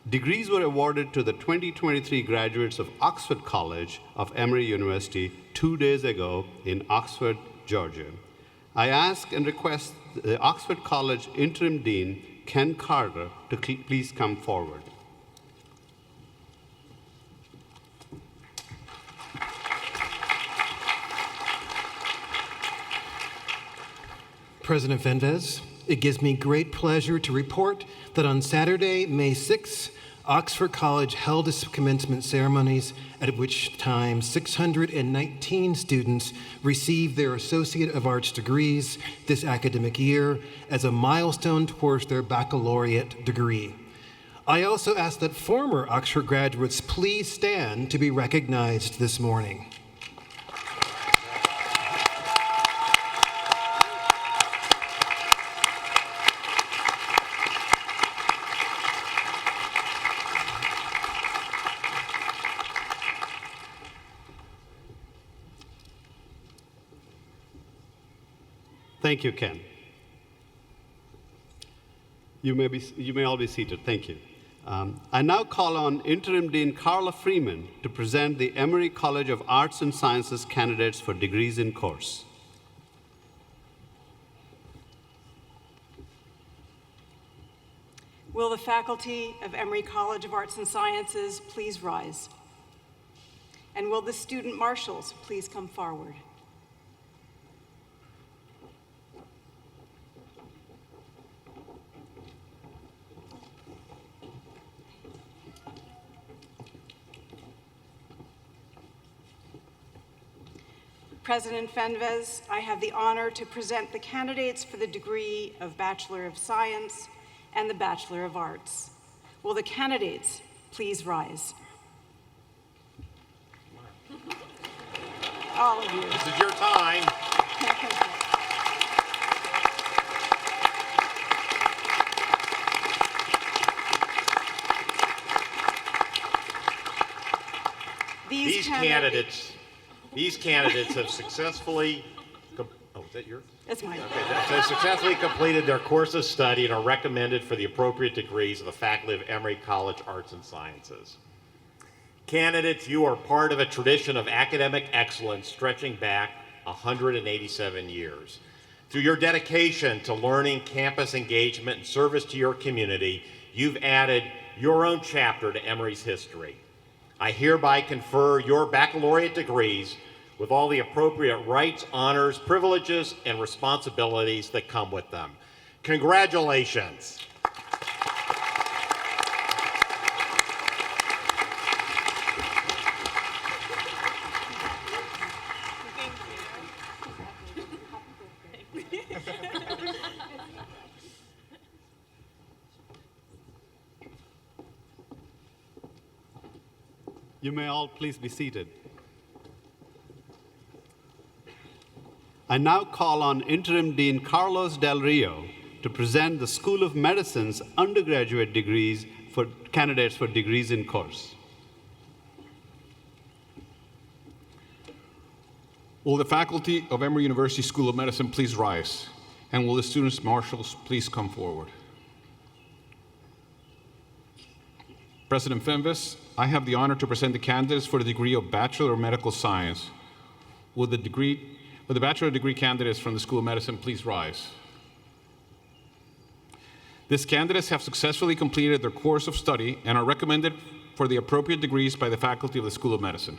[SPEAKER 6] degrees were awarded to the 2023 graduates of Oxford College of Emory University 2 days ago in Oxford, Georgia. I ask and request the Oxford College Interim Dean, Ken Carter, to please come forward.
[SPEAKER 12] President Fenves. It gives me great pleasure to report that on Saturday, May 6th, Oxford College held its commencement ceremonies, at which time 619 students received their Associate of Arts degrees this academic year as a milestone towards their baccalaureate degree. I also ask that former Oxford graduates please stand to be recognized this morning.
[SPEAKER 6] Thank you, Ken. You may all be seated. Thank you. I now call on Interim Dean Carla Freeman to present the Emory College of Arts and Sciences candidates for degrees in course.
[SPEAKER 10] Will the faculty of Emory College of Arts and Sciences please rise? And will the student marshals please come forward? President Fenves, I have the honor to present the candidates for the degree of Bachelor of Science and the Bachelor of Arts. Will the candidates please rise? All of you.
[SPEAKER 2] This is your time. These candidates have successfully, is that yours?
[SPEAKER 10] That's mine.
[SPEAKER 2] Okay, so successfully completed their course of study and are recommended for the appropriate degrees of the faculty of Emory College Arts and Sciences. Candidates, you are part of a tradition of academic excellence stretching back 187 years. Through your dedication to learning, campus engagement, and service to your community, you've added your own chapter to Emory's history. I hereby confer your baccalaureate degrees with all the appropriate rights, honors, privileges, and responsibilities that come with them. Congratulations.
[SPEAKER 6] You may all please be seated. I now call on Interim Dean Carlos Del Rio to present the School of Medicine's undergraduate degrees for candidates for degrees in course.
[SPEAKER 9] Will the faculty of Emory University School of Medicine please rise? And will the students marshals please come forward? President Fenves, I have the honor to present the candidates for the degree of Bachelor of Medical Science. Will the bachelor degree candidates from the School of Medicine please rise? These candidates have successfully completed their course of study and are recommended for the appropriate degrees by the faculty of the School of Medicine.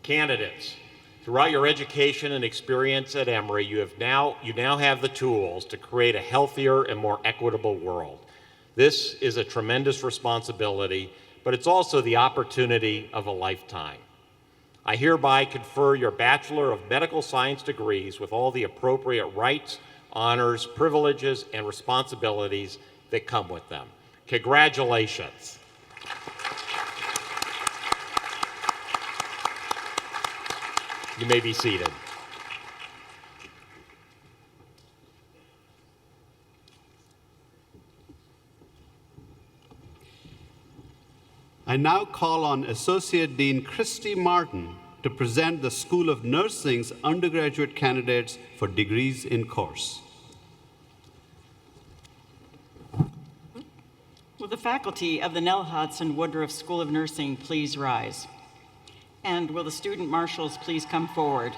[SPEAKER 2] Candidates, throughout your education and experience at Emory, you now have the tools to create a healthier and more equitable world. This is a tremendous responsibility, but it's also the opportunity of a lifetime. I hereby confer your Bachelor of Medical Science degrees with all the appropriate rights, honors, privileges, and responsibilities that come with them. Congratulations. You may be seated.
[SPEAKER 6] I now call on Associate Dean Christy Martin to present the School of Nursing's undergraduate candidates for degrees in course.
[SPEAKER 13] Will the faculty of the Nell Hodson Woodruff School of Nursing please rise? And will the student marshals please come forward?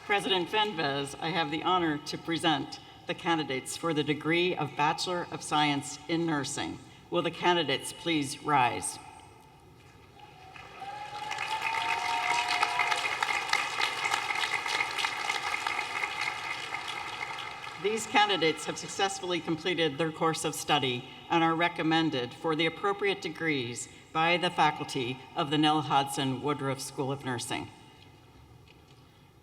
[SPEAKER 13] President Fenves, I have the honor to present the candidates for the degree of Bachelor of Science in Nursing. Will the candidates please rise? These candidates have successfully completed their course of study and are recommended for the appropriate degrees by the faculty of the Nell Hodson Woodruff School of Nursing.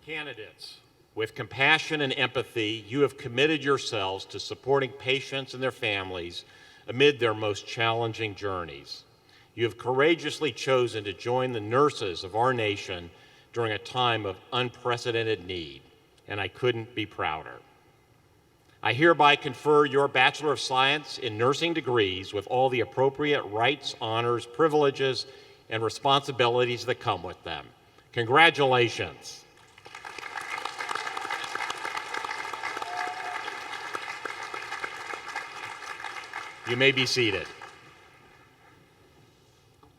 [SPEAKER 2] Candidates, with compassion and empathy, you have committed yourselves to supporting patients and their families amid their most challenging journeys. You have courageously chosen to join the nurses of our nation during a time of unprecedented need, and I couldn't be prouder. I hereby confer your Bachelor of Science in Nursing degrees with all the appropriate rights, honors, privileges, and responsibilities that come with them. Congratulations. You may be seated.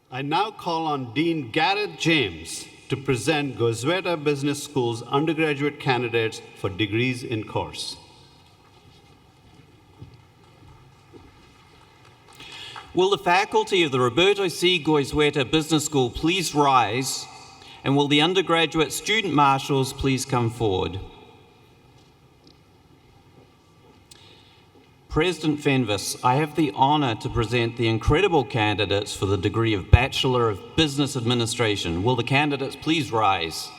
[SPEAKER 6] I now call on Dean Garrett James to present Goizueta Business School's undergraduate candidates for degrees in course.
[SPEAKER 14] Will the faculty of the Roberto C. Goizueta Business School please rise, and will the undergraduate student marshals please come forward? President Fenves, I have the honor to present the incredible candidates for the degree of Bachelor of Business Administration. Will the candidates please rise?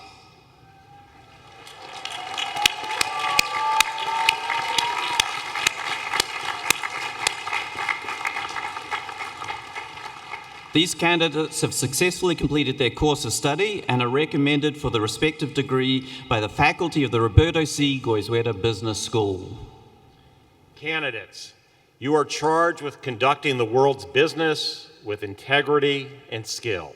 [SPEAKER 14] These candidates have successfully completed their course of study and are recommended for the respective degree by the faculty of the Roberto C. Goizueta Business School.
[SPEAKER 2] Candidates, you are charged with conducting the world's business with integrity and skill.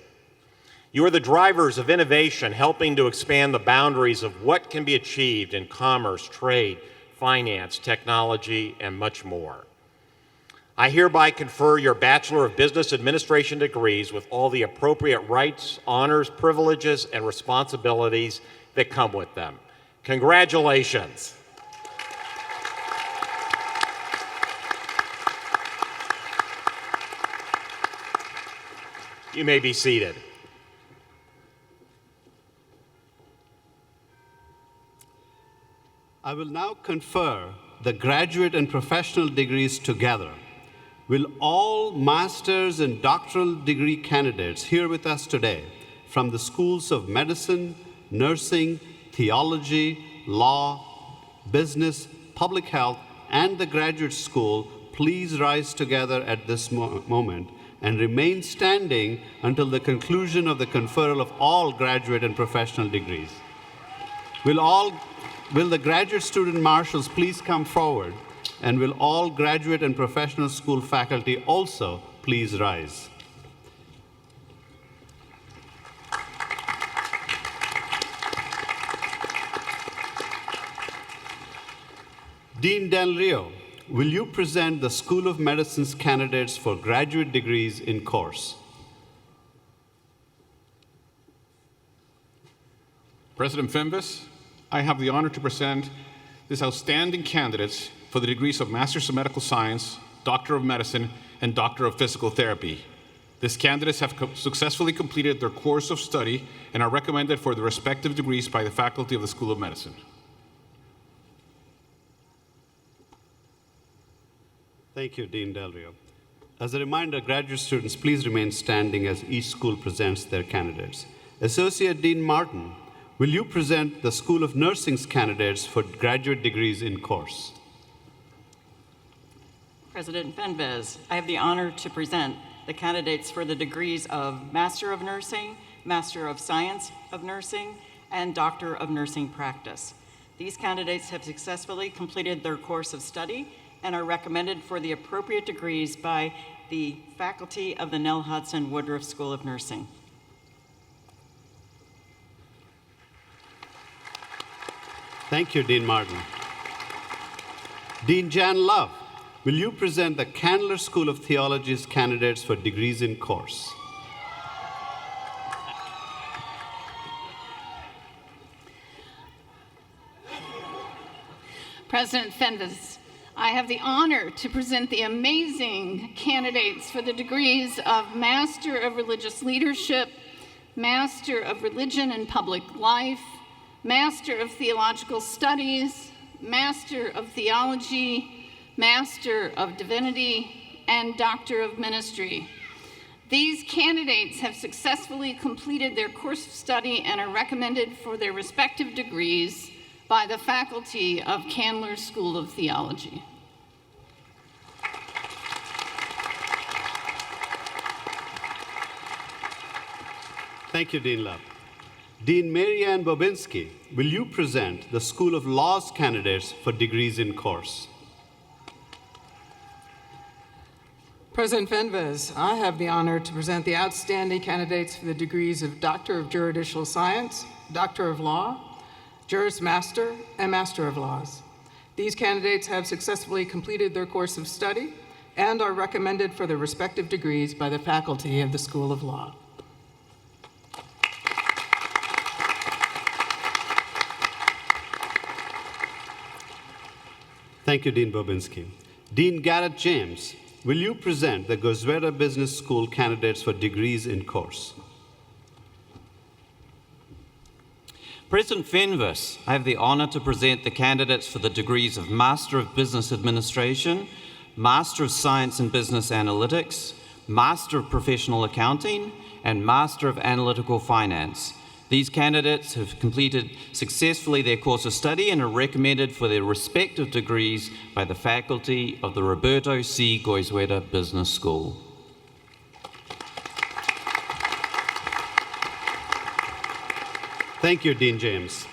[SPEAKER 2] You are the drivers of innovation, helping to expand the boundaries of what can be achieved in commerce, trade, finance, technology, and much more. I hereby confer your Bachelor of Business Administration degrees with all the appropriate rights, honors, privileges, and responsibilities that come with them. Congratulations. You may be seated.
[SPEAKER 6] I will now confer the graduate and professional degrees together. Will all master's and doctoral degree candidates here with us today from the schools of medicine, nursing, theology, law, business, public health, and the graduate school please rise together at this moment and remain standing until the conclusion of the conferral of all graduate and professional degrees. Will the graduate student marshals please come forward, and will all graduate and professional school faculty also please rise? Dean Del Rio, will you present the School of Medicine's candidates for graduate degrees in course?
[SPEAKER 9] President Fenves, I have the honor to present these outstanding candidates for the degrees of Master's of Medical Science, Doctor of Medicine, and Doctor of Physical Therapy. These candidates have successfully completed their course of study and are recommended for the respective degrees by the faculty of the School of Medicine.
[SPEAKER 6] Thank you, Dean Del Rio. As a reminder, graduate students, please remain standing as each school presents their candidates. Associate Dean Martin, will you present the School of Nursing's candidates for graduate degrees in course?
[SPEAKER 13] President Fenves, I have the honor to present the candidates for the degrees of Master of Nursing, Master of Science of Nursing, and Doctor of Nursing Practice. These candidates have successfully completed their course of study and are recommended for the appropriate degrees by the faculty of the Nell Hodson Woodruff School of Nursing.
[SPEAKER 6] Thank you, Dean Martin. Dean Jan Love, will you present the Candler School of Theology's candidates for degrees in course?
[SPEAKER 15] President Fenves, I have the honor to present the amazing candidates for the degrees of Master of Religious Leadership, Master of Religion and Public Life, Master of Theological Studies, Master of Theology, Master of Divinity, and Doctor of Ministry. These candidates have successfully completed their course of study and are recommended for their respective degrees by the faculty of Candler School of Theology.
[SPEAKER 6] Thank you, Dean Love. Dean Mary Ann Bobinski, will you present the School of Law's candidates for degrees in course?
[SPEAKER 16] President Fenves, I have the honor to present the outstanding candidates for the degrees of Doctor of Juridical Science, Doctor of Law, Juris Master, and Master of Laws. These candidates have successfully completed their course of study and are recommended for their respective degrees by the faculty of the School of Law.
[SPEAKER 6] Thank you, Dean Bobinski. Dean Garrett James, will you present the Goizueta Business School candidates for degrees in course?
[SPEAKER 14] President Fenves, I have the honor to present the candidates for the degrees of Master of Business Administration, Master of Science in Business Analytics, Master of Professional Accounting, and Master of Analytical Finance. These candidates have completed successfully their course of study and are recommended for their respective degrees by the faculty of the Roberto C. Goizueta Business School.
[SPEAKER 6] Thank you, Dean James.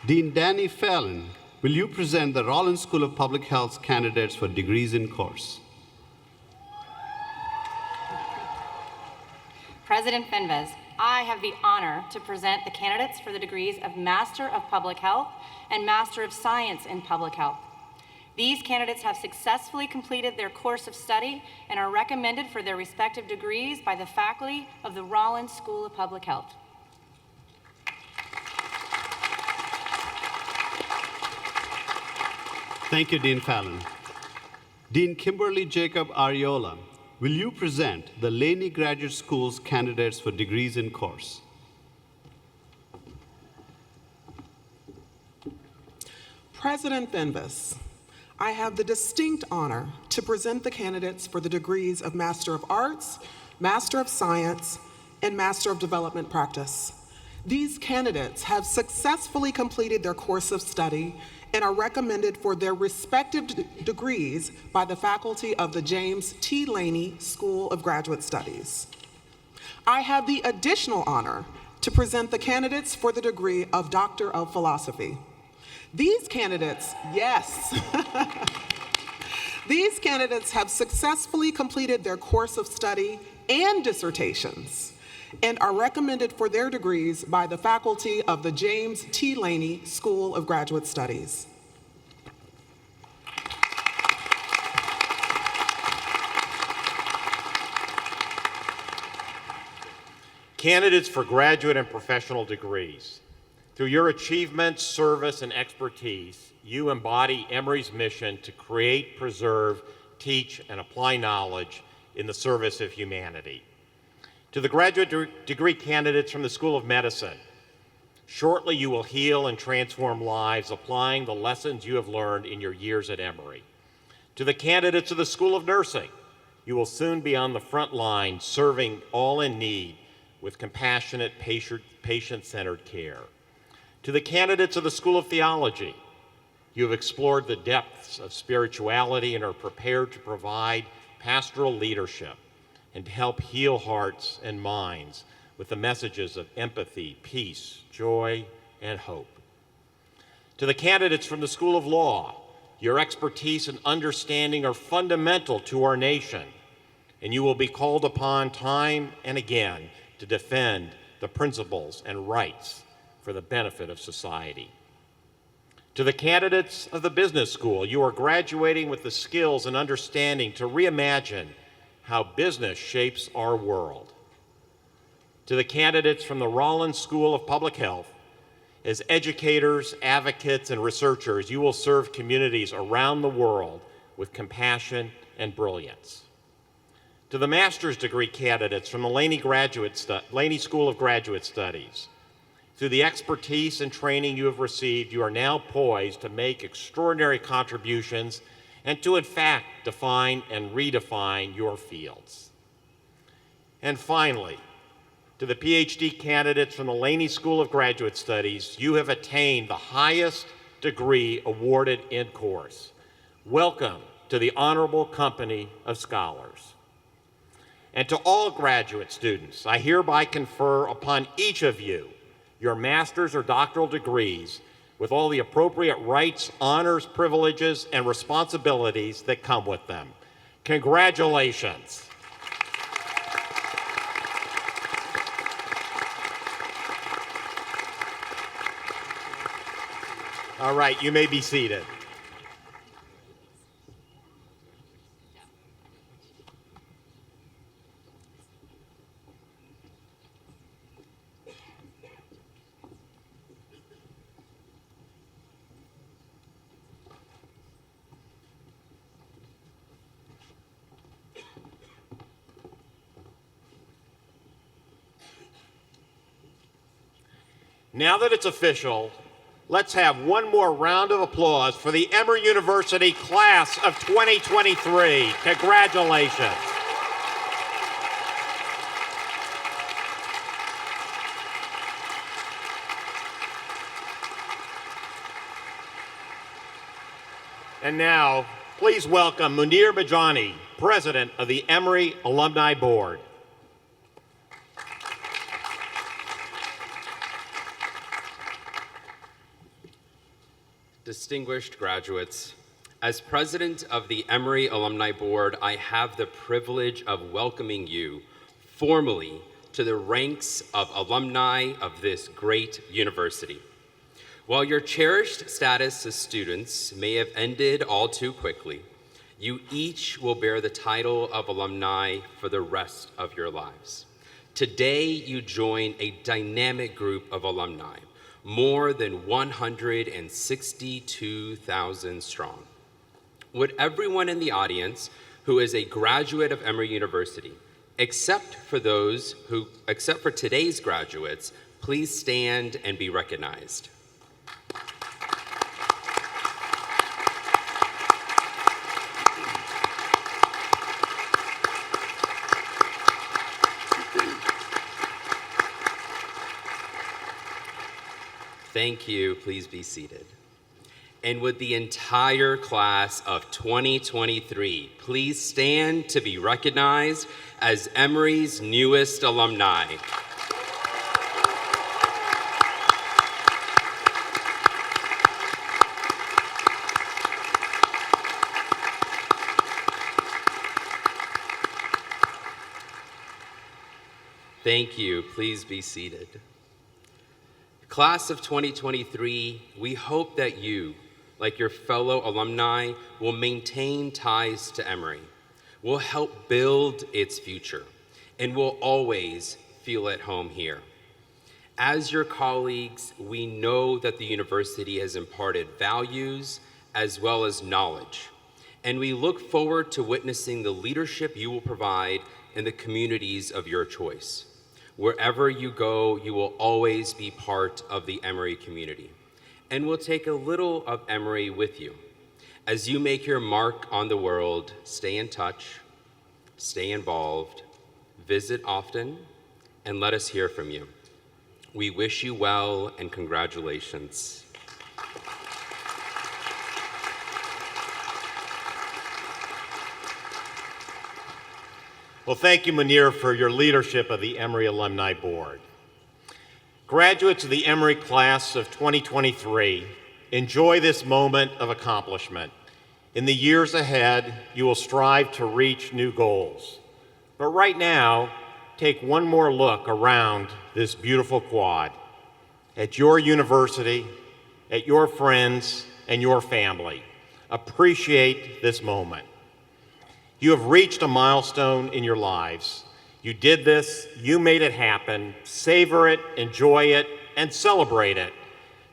[SPEAKER 6] Dean Danny Fallon, will you present the Rollins School of Public Health's candidates for degrees in course?
[SPEAKER 17] President Fenves, I have the honor to present the candidates for the degrees of Master of Public Health and Master of Science in Public Health. These candidates have successfully completed their course of study and are recommended for their respective degrees by the faculty of the Rollins School of Public Health.
[SPEAKER 6] Thank you, Dean Fallon. Dean Kimberly Jacob Ariola, will you present the Laney Graduate School's candidates for degrees in course?
[SPEAKER 18] President Fenves, I have the distinct honor to present the candidates for the degrees of Master of Arts, Master of Science, and Master of Development Practice. These candidates have successfully completed their course of study and are recommended for their respective degrees by the faculty of the James T. Laney School of Graduate Studies. I have the additional honor to present the candidates for the degree of Doctor of Philosophy. These candidates, yes, these candidates have successfully completed their course of study and dissertations and are recommended for their degrees by the faculty of the James T. Laney School of Graduate Studies.
[SPEAKER 2] Candidates for graduate and professional degrees. Through your achievements, service, and expertise, you embody Emory's mission to create, preserve, teach, and apply knowledge in the service of humanity. To the graduate degree candidates from the School of Medicine, shortly you will heal and transform lives applying the lessons you have learned in your years at Emory. To the candidates of the School of Nursing, you will soon be on the front line serving all in need with compassionate, patient-centered care. To the candidates of the School of Theology, you have explored the depths of spirituality and are prepared to provide pastoral leadership and to help heal hearts and minds with the messages of empathy, peace, joy, and hope. To the candidates from the School of Law, your expertise and understanding are fundamental to our nation, and you will be called upon time and again to defend the principles and rights for the benefit of society. To the candidates of the business school, you are graduating with the skills and understanding to reimagine how business shapes our world. To the candidates from the Rollins School of Public Health, as educators, advocates, and researchers, you will serve communities around the world with compassion and brilliance. To the master's degree candidates from the Laney School of Graduate Studies, Through the expertise and training you have received, you are now poised to make extraordinary contributions and to, in fact, define and redefine your fields. And finally, to the PhD candidates from the Laney School of Graduate Studies, you have attained the highest degree awarded in course. Welcome to the honorable company of scholars. And to all graduate students, I hereby confer upon each of you your master's or doctoral degrees with all the appropriate rights, honors, privileges, and responsibilities that come with them. Congratulations. All right, you may be seated. Now that it's official, let's have one more round of applause for the Emory University class of 2023. Congratulations. And now, please welcome Munir Bajani, President of the Emory Alumni Board.
[SPEAKER 19] Distinguished graduates, as president of the Emory Alumni Board, I have the privilege of welcoming you formally to the ranks of alumni of this great university. While your cherished status as students may have ended all too quickly, you each will bear the title of alumni for the rest of your lives. Today, you join a dynamic group of alumni, more than 162,000 strong. Would everyone in the audience who is a graduate of Emory University, except for today's graduates, please stand and be recognized. Thank you. Please be seated. And would the entire class of 2023 please stand to be recognized as Emory's newest alumni. Thank you. Please be seated. Class of 2023, we hope that you, like your fellow alumni, will maintain ties to Emory, will help build its future, and will always feel at home here. As your colleagues, we know that the university has imparted values as well as knowledge, and we look forward to witnessing the leadership you will provide in the communities of your choice. Wherever you go, you will always be part of the Emory community, and will take a little of Emory with you. As you make your mark on the world, stay in touch, stay involved, visit often, and let us hear from you. We wish you well and congratulations.
[SPEAKER 2] Well, thank you, Munir, for your leadership of the Emory Alumni Board. Graduates of the Emory class of 2023, enjoy this moment of accomplishment. In the years ahead, you will strive to reach new goals. But right now, take one more look around this beautiful quad, at your university, at your friends, and your family. Appreciate this moment. You have reached a milestone in your lives. You did this, you made it happen. Savor it, enjoy it, and celebrate it.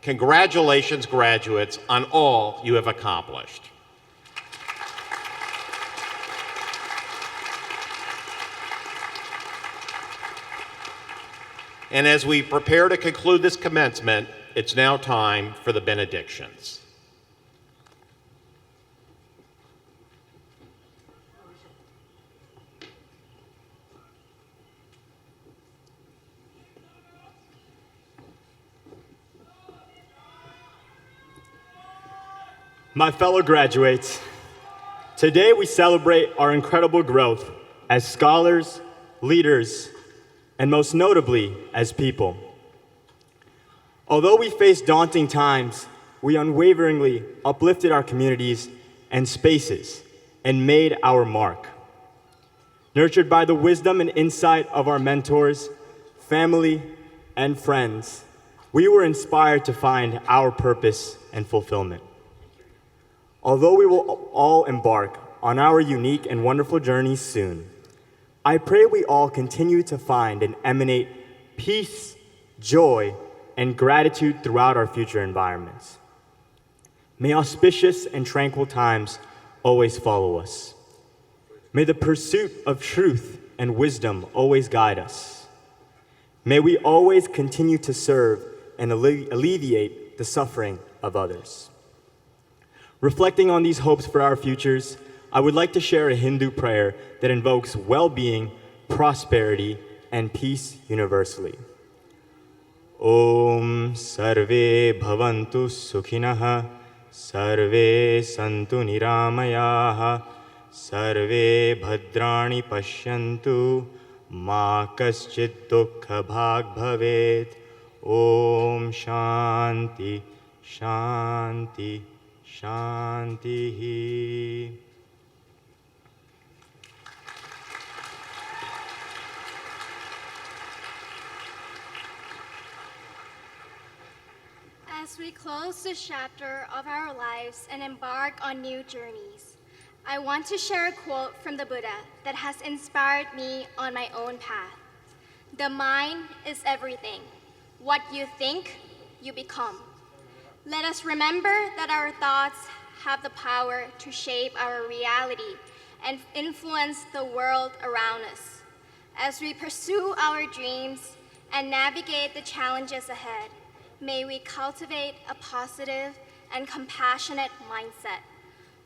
[SPEAKER 2] Congratulations, graduates, on all you have accomplished. And as we prepare to conclude this commencement, it's now time for the benedictions.
[SPEAKER 20] My fellow graduates, today we celebrate our incredible growth as scholars, leaders, and most notably, as people. Although we faced daunting times, we unwaveringly uplifted our communities and spaces and made our mark. Nurtured by the wisdom and insight of our mentors, family, and friends, we were inspired to find our purpose and fulfillment. Although we will all embark on our unique and wonderful journeys soon, I pray we all continue to find and emanate peace, joy, and gratitude throughout our future environments. May auspicious and tranquil times always follow us. May the pursuit of truth and wisdom always guide us. May we always continue to serve and alleviate the suffering of others. Reflecting on these hopes for our futures, I would like to share a Hindu prayer that invokes well-being, prosperity, and peace universally. Om Sarve Bhavantu Sukhinah, Sarve Santu Niramayaha, Sarve Bhadrani Pashyantu, Ma Kaschid Dukkha Bhag Bhavet. Om Shanti, Shanti, Shanti.
[SPEAKER 21] As we close this chapter of our lives and embark on new journeys, I want to share a quote from the Buddha that has inspired me on my own path. The mind is everything. What you think, you become. Let us remember that our thoughts have the power to shape our reality and influence the world around us. As we pursue our dreams and navigate the challenges ahead, may we cultivate a positive and compassionate mindset,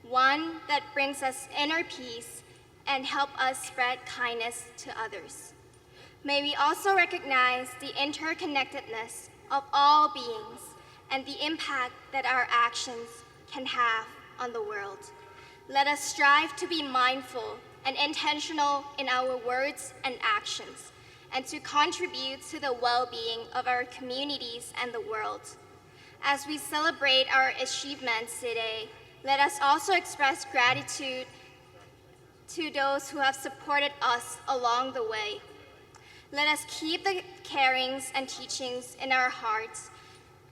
[SPEAKER 21] one that brings us inner peace and help us spread kindness to others. May we also recognize the interconnectedness of all beings and the impact that our actions can have on the world. Let us strive to be mindful and intentional in our words and actions, and to contribute to the well-being of our communities and the world. As we celebrate our achievements today, let us also express gratitude to those who have supported us along the way. Let us keep the carings and teachings in our hearts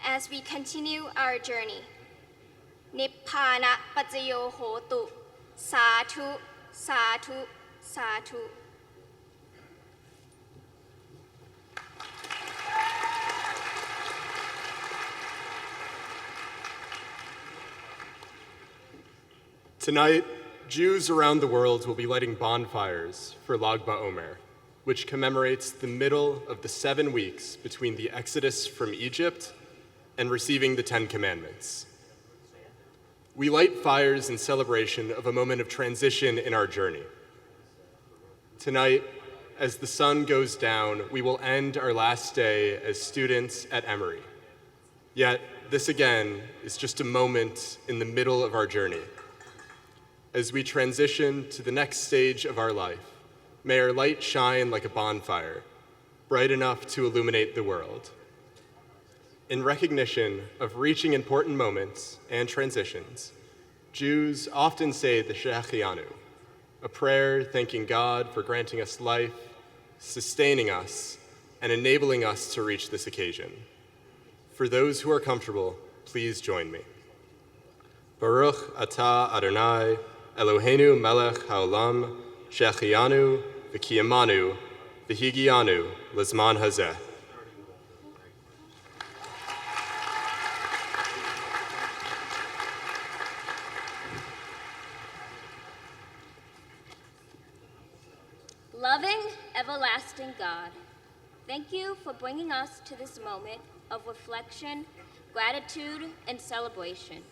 [SPEAKER 21] as we continue our journey. Nibbana Pajayo Hotu. Sadhu, sadhu, sadhu.
[SPEAKER 22] Tonight, Jews around the world will be lighting bonfires for Lag BaOmer, which commemorates the middle of the 7 weeks between the Exodus from Egypt and receiving the 10 Commandments. We light fires in celebration of a moment of transition in our journey. Tonight, as the sun goes down, we will end our last day as students at Emory. Yet, this again is just a moment in the middle of our journey. As we transition to the next stage of our life, may our light shine like a bonfire, bright enough to illuminate the world. In recognition of reaching important moments and transitions, Jews often say the Shechianu, a prayer thanking God for granting us life, sustaining us, and enabling us to reach this occasion. For those who are comfortable, please join me. Baruch atah Adonai, Eloheinu melech haolam, Shechianu, v'kiyamanu, v'higianu, lizman hazeh.
[SPEAKER 23] Loving, everlasting God,
[SPEAKER 1] Thank you for bringing us to this moment of reflection, gratitude, and celebration.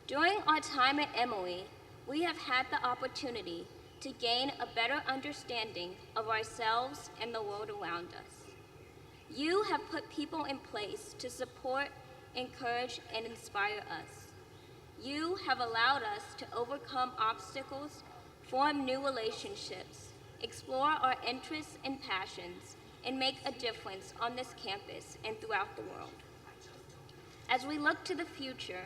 [SPEAKER 1] During our time at Emory, we have had the opportunity to gain a better understanding of ourselves and the world around us. You have put people in place to support, encourage, and inspire us. You have allowed us to overcome obstacles, form new relationships, explore our interests and passions, and make a difference on this campus and throughout the world. As we look to the future,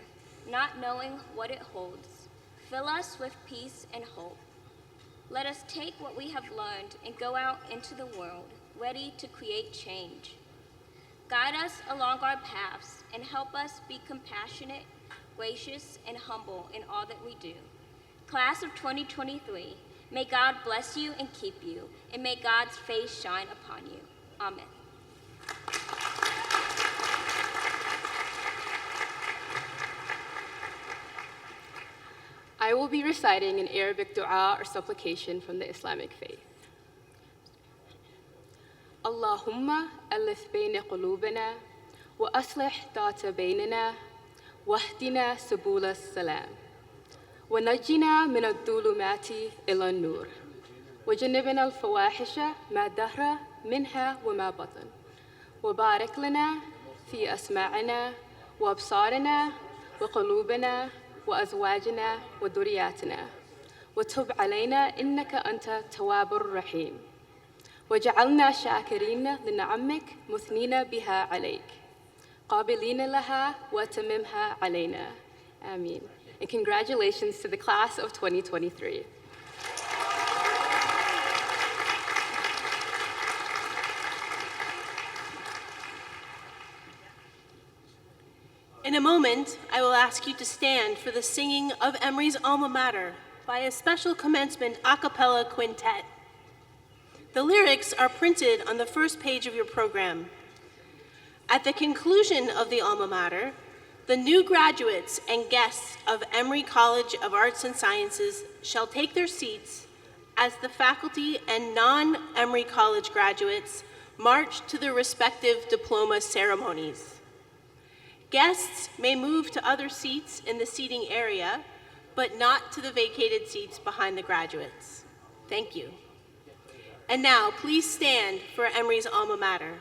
[SPEAKER 1] not knowing what it holds, fill us with peace and hope. Let us take what we have learned and go out into the world, ready to create change. Guide us along our paths and help us be compassionate, gracious, and humble in all that we do. Class of 2023, may God bless you and keep you, and may God's face shine upon you. Amen.
[SPEAKER 3] I will be reciting an Arabic dua or supplication from the Islamic faith. Allahumma alif bayna qulubana wa aslih dhata baynana wahdina subul as-salam wa najjina min adh-dhulumati ila an-nur wa jannibna al-fawahisha ma dahra minha wa ma batan wa barik lana fi asma'ina wa absarina wa qulubana وأزواجنا وذرياتنا وتب علينا إنك أنت التواب الرحيم وجعلنا شاكرين لنعمك مثنين بها عليك قابلين لها وتممها علينا آمين. And congratulations to the class of 2023.
[SPEAKER 23] In a moment, I will ask you to stand for the singing of Emory's alma mater by a special commencement a cappella quintet. The lyrics are printed on the first page of your program. At the conclusion of the alma mater, the new graduates and guests of Emory College of Arts and Sciences shall take their seats as the faculty and non-Emory College graduates march to their respective diploma ceremonies. Guests may move to other seats in the seating area, but not to the vacated seats behind the graduates. Thank you. And now, please stand for Emory's alma mater.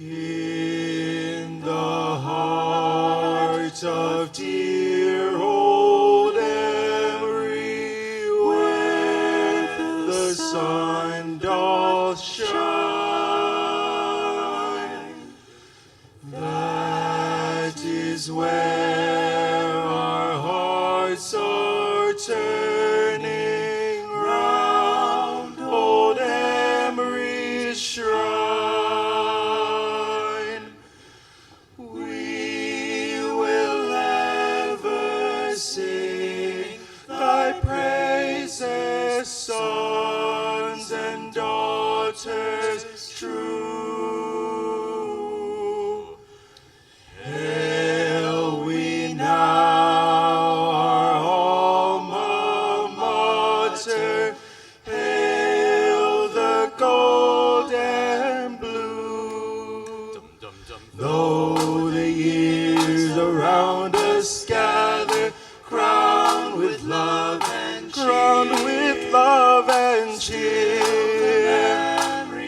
[SPEAKER 24] In the heart of dear old Emory, where the sun doth shine, that is where our hearts are turning round old Emory's shrine. Sons and daughters true, hail we now our alma mater, hail the gold and blue. Though the years around us gather, crowned with love and cheer,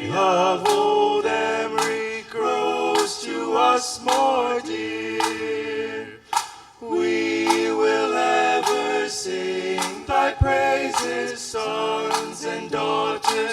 [SPEAKER 24] love old Emory grows to us more dear. praises, sons and daughters